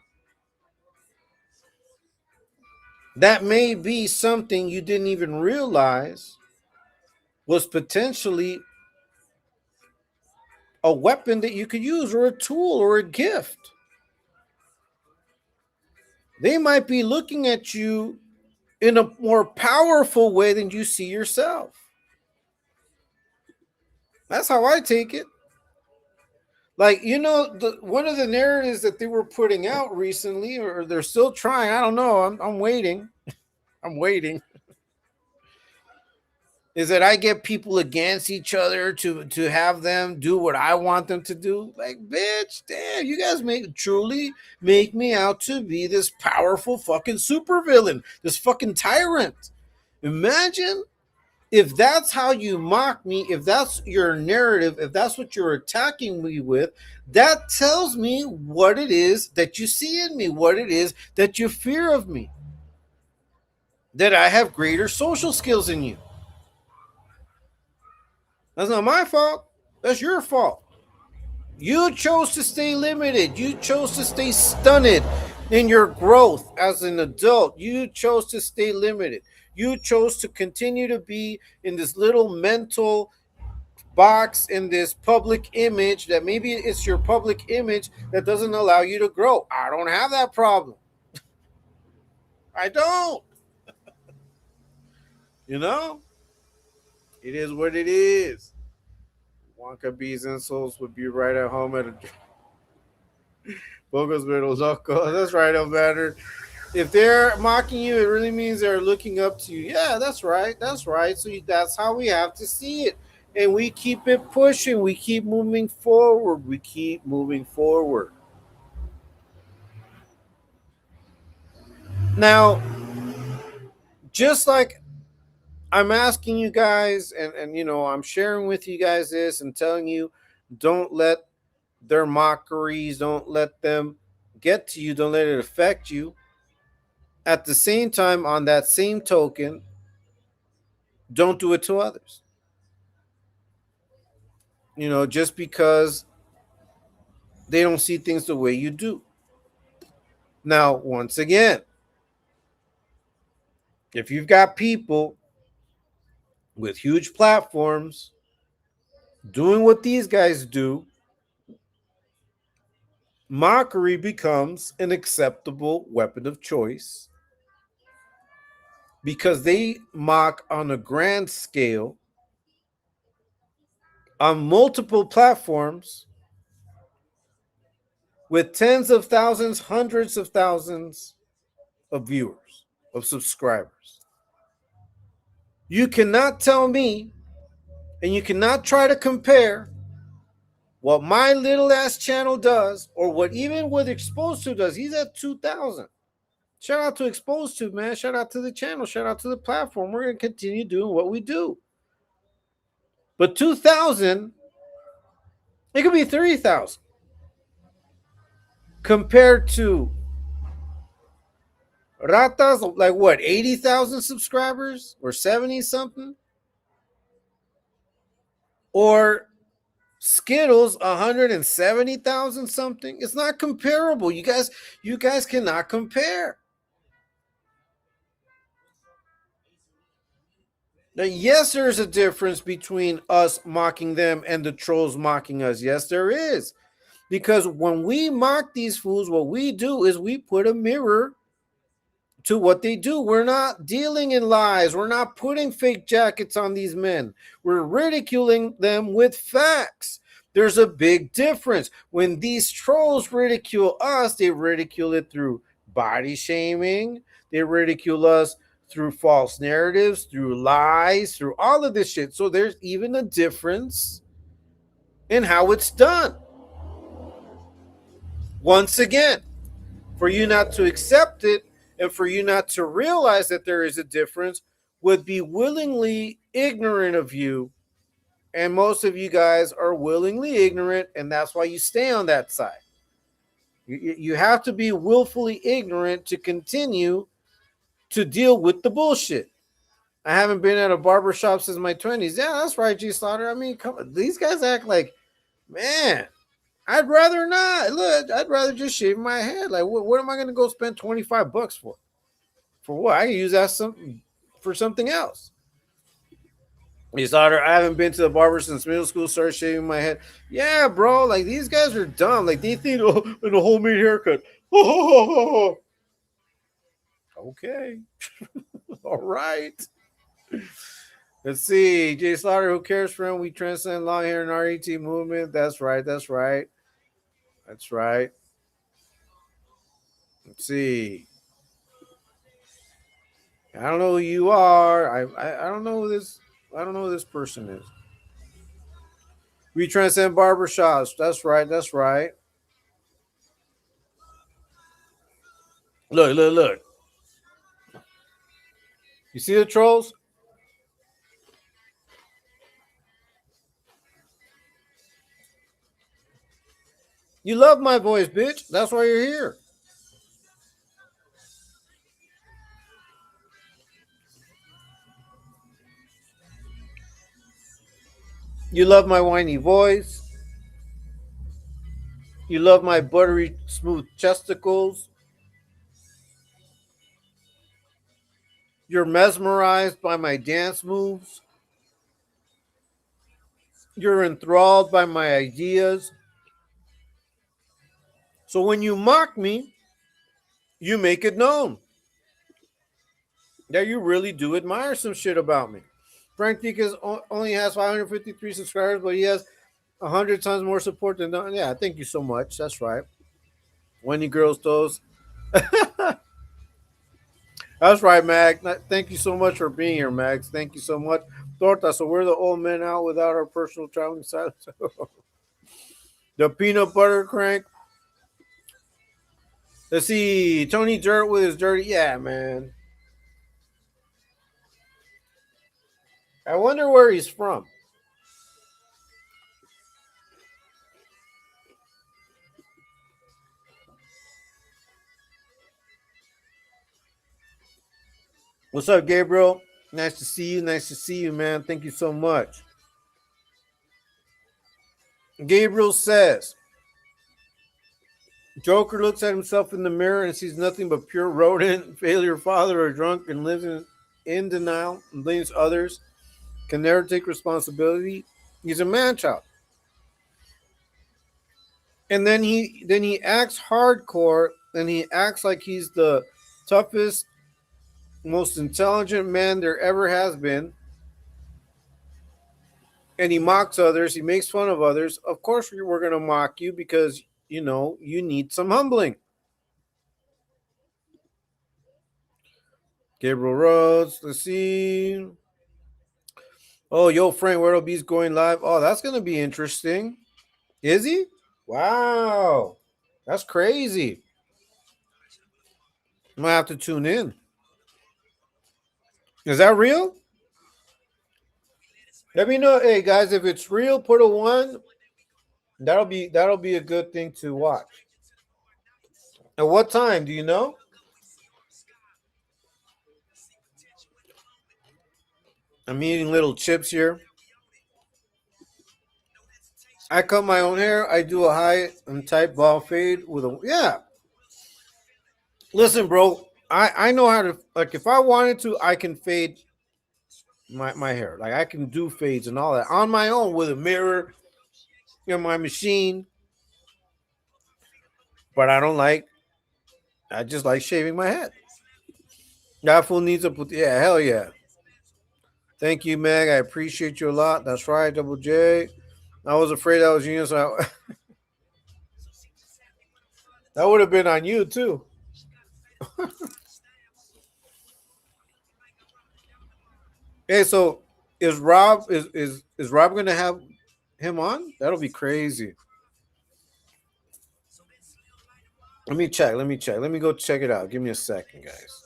That may be something you didn't even realize was potentially a weapon that you could use, or a tool, or a gift. They might be looking at you in a more powerful way than you see yourself. That's how I take it. Like, one of the narratives that they were putting out recently, or they're still trying, I don't know, I'm waiting. I'm waiting. Is that I get people against each other to have them do what I want them to do. Like, bitch, damn, you guys truly make me out to be this powerful fucking supervillain, this fucking tyrant. Imagine if that's how you mock me, if that's your narrative, if that's what you're attacking me with, that tells me what it is that you see in me, what it is that you fear of me, that I have greater social skills than you. That's not my fault. That's your fault. You chose to stay limited. You chose to stay stunted in your growth as an adult. You chose to stay limited. You chose to continue to be in this little mental box, in this public image that maybe it's your public image that doesn't allow you to grow. I don't have that problem. I don't. You know? It is what it is. Wonka Bees and Souls would be right at home at a Bogos Little Loco. That's right, no matter. If they're mocking you, it really means they're looking up to you. Yeah, that's right. That's right. So that's how we have to see it. And we keep it pushing. We keep moving forward. We keep moving forward. Now, just like I'm asking you guys, and I'm sharing with you guys this and telling you, don't let their mockeries, don't let them get to you, don't let it affect you. At the same time, on that same token, don't do it to others. Just because they don't see things the way you do. Now, once again, if you've got people with huge platforms doing what these guys do, mockery becomes an acceptable weapon of choice because they mock on a grand scale on multiple platforms with tens of thousands, hundreds of thousands of viewers, of subscribers. You cannot tell me, and you cannot try to compare what my little ass channel does, or what even what Exposed to does. He's at 2,000. Shout out to Exposed to, man. Shout out to the channel. Shout out to the platform. We're going to continue doing what we do. But 2,000, it could be 3,000. Compared to Rata's, like what, 80,000 subscribers or 70 something? Or Skittles 170,000 something? It's not comparable. You guys cannot compare. Now, yes, there's a difference between us mocking them and the trolls mocking us. Yes, there is. Because when we mock these fools, what we do is we put a mirror to what they do. We're not dealing in lies. We're not putting fake jackets on these men. We're ridiculing them with facts. There's a big difference. When these trolls ridicule us, they ridicule it through body shaming. They ridicule us through false narratives, through lies, through all of this shit. So there's even a difference in how it's done. Once again, for you not to accept it and for you not to realize that there is a difference, would be willingly ignorant of you, and most of you guys are willingly ignorant, and that's why you stay on that side. You have to be willfully ignorant to continue to deal with the bullshit. I haven't been at a barber shop since my 20s. Yeah, that's right, G Slaughter. I mean, come on. These guys act like, man, I'd rather not. Look, I'd rather just shave my head. Like, what am I going to go spend $25 for? For what? I can use that for something else. G Slaughter, I haven't been to the barber since middle school, started shaving my head. Yeah, bro, like, these guys are dumb. Like, they think, oh, in a homemade haircut. Okay. All right. Let's see. Jay Slaughter, who cares, friend? We transcend long hair and RET movement. That's right. That's right. That's right. Let's see. I don't know who you are. I don't know who this. I don't know who this person is. We transcend barbershops. That's right. That's right. Look, look, look. You see the trolls? You love my voice, bitch. That's why you're here. You love my whiny voice. You love my buttery smooth chesticles. You're mesmerized by my dance moves. You're enthralled by my ideas. So when you mock me, you make it known that you really do admire some shit about me. Frank Diaz only has 553 subscribers, but he has 100 times more support than. Yeah, thank you so much. That's right. Wendy Girls Toast. That's right, Mag. Thank you so much for being here, Mags. Thank you so much. Torta, so we're the old men out without our personal traveling silence. The peanut butter crank. Let's see. Tony Dirt with his dirty. Yeah, man. I wonder where he's from. What's up, Gabriel? Nice to see you. Nice to see you, man. Thank you so much. Gabriel says Joker looks at himself in the mirror and sees nothing but pure rodent, failure, father, or drunk, and lives in denial and blames others, can never take responsibility. He's a man child. And then he acts hardcore and he acts like he's the toughest, most intelligent man there ever has been. And he mocks others, he makes fun of others. Of course we're going to mock you because you need some humbling. Gabriel Rhodes, let's see. Oh, yo, Frank, where Beast going live? Oh, that's going to be interesting. Is he? Wow. That's crazy. I'm going to have to tune in. Is that real? Let me know. Hey, guys, if it's real, put a 1. That'll be a good thing to watch. At what time? Do you know? I'm eating little chips here. I cut my own hair. I do a high and tight ball fade with a Listen, bro. I know how to, like, if I wanted to, I can fade my hair. Like, I can do fades and all that on my own with a mirror and my machine. But I don't like. I just like shaving my head. That fool needs a put. Yeah, hell yeah. Thank you, Meg. I appreciate you a lot. That's right, Double J. I was afraid I was you, so that would have been on you too. Hey, so is Rob gonna have him on? That'll be crazy. Let me check. Let me check. Let me go check it out. Give me a second, guys.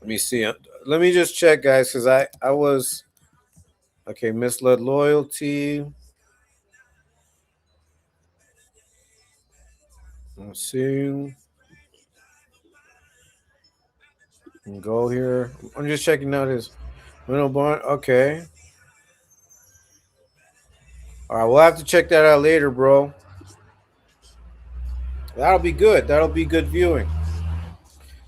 Let me see. Let me just check, guys, because I was okay. Misled loyalty. Let's see. Go here. I'm just checking out his window bond. Okay. All right. We'll have to check that out later, bro. That'll be good. That'll be good viewing.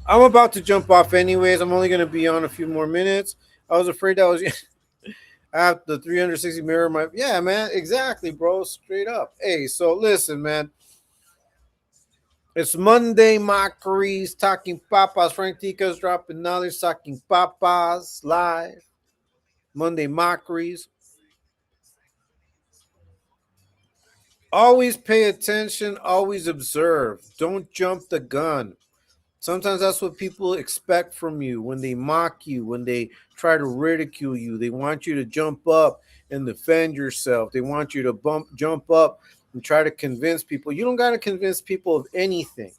I'm about to jump off anyways. I'm only gonna be on a few more minutes. I was afraid that was I have the 360 mirror. My yeah, man. Exactly, bro. Straight up. Hey, so listen, man. It's Monday Mockeries, Talking Papas. Frank Tica's dropping knowledge, Talking Papas live. Monday Mockeries. Always pay attention, always observe. Don't jump the gun. Sometimes that's what people expect from you when they mock you, when they try to ridicule you. They want you to jump up and defend yourself. They want you to jump up and try to convince people. You don't got to convince people of anything.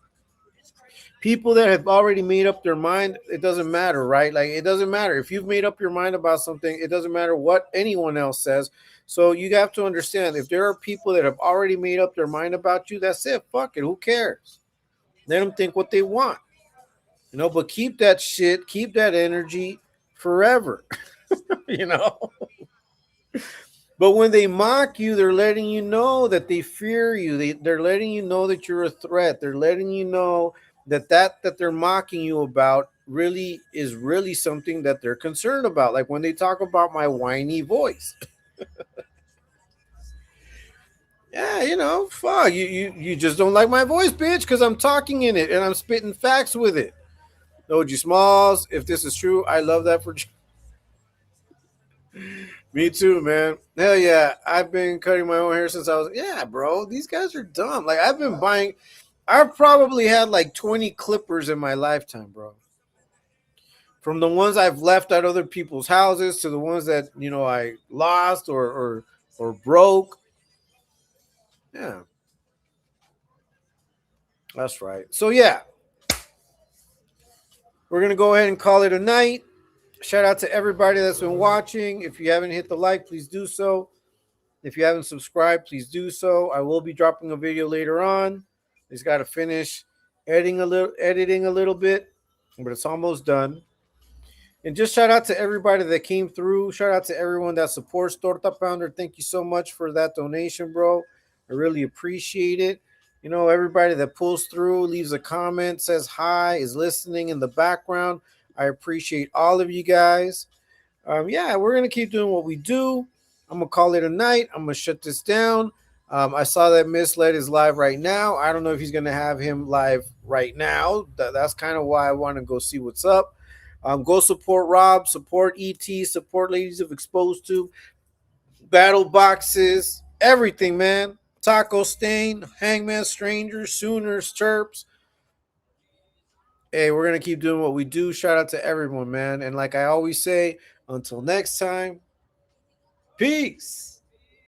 People that have already made up their mind, it doesn't matter, right? Like it doesn't matter if you've made up your mind about something. It doesn't matter what anyone else says. So you have to understand, if there are people that have already made up their mind about you, that's it. Fuck it. Who cares? Let them think what they want, but keep that shit, keep that energy forever. you know but when they mock you, they're letting you know that they fear you. They're letting you know that you're a threat. They're letting you know that they're mocking you about really is really something that they're concerned about. Like when they talk about my whiny voice. Yeah, fuck you just don't like my voice, bitch, because I'm talking in it and I'm spitting facts with it. OG Smalls, if this is true, I love that for me too, man. Hell yeah. I've been cutting my own hair since I was, yeah, bro. These guys are dumb. Like, I've probably had like 20 clippers in my lifetime, bro. From the ones I've left at other people's houses to the ones that, I lost or broke. Yeah, that's right. So, yeah, we're going to go ahead and call it a night. Shout out to everybody that's been watching. If you haven't hit the like, please do so. If you haven't subscribed, please do so. I will be dropping a video later on. Just got to finish editing a little bit, but it's almost done. And just shout out to everybody that came through. Shout out to everyone that supports Torta Pounder. Thank you so much for that donation, bro. I really appreciate it. Everybody that pulls through, leaves a comment, says hi, is listening in the background. I appreciate all of you guys. Yeah, we're gonna keep doing what we do. I'm gonna call it a night. I'm gonna shut this down. I saw that Misled is live right now. I don't know if he's gonna have him live right now. That's kind of why I want to go see what's up. Go support Rob, support ET, support Ladies of Exposed to, Battle Boxes, everything, man. Taco Stain, Hangman Stranger, Sooners, Terps. Hey, we're gonna keep doing what we do. Shout out to everyone, man. And like I always say, until next time. Peace.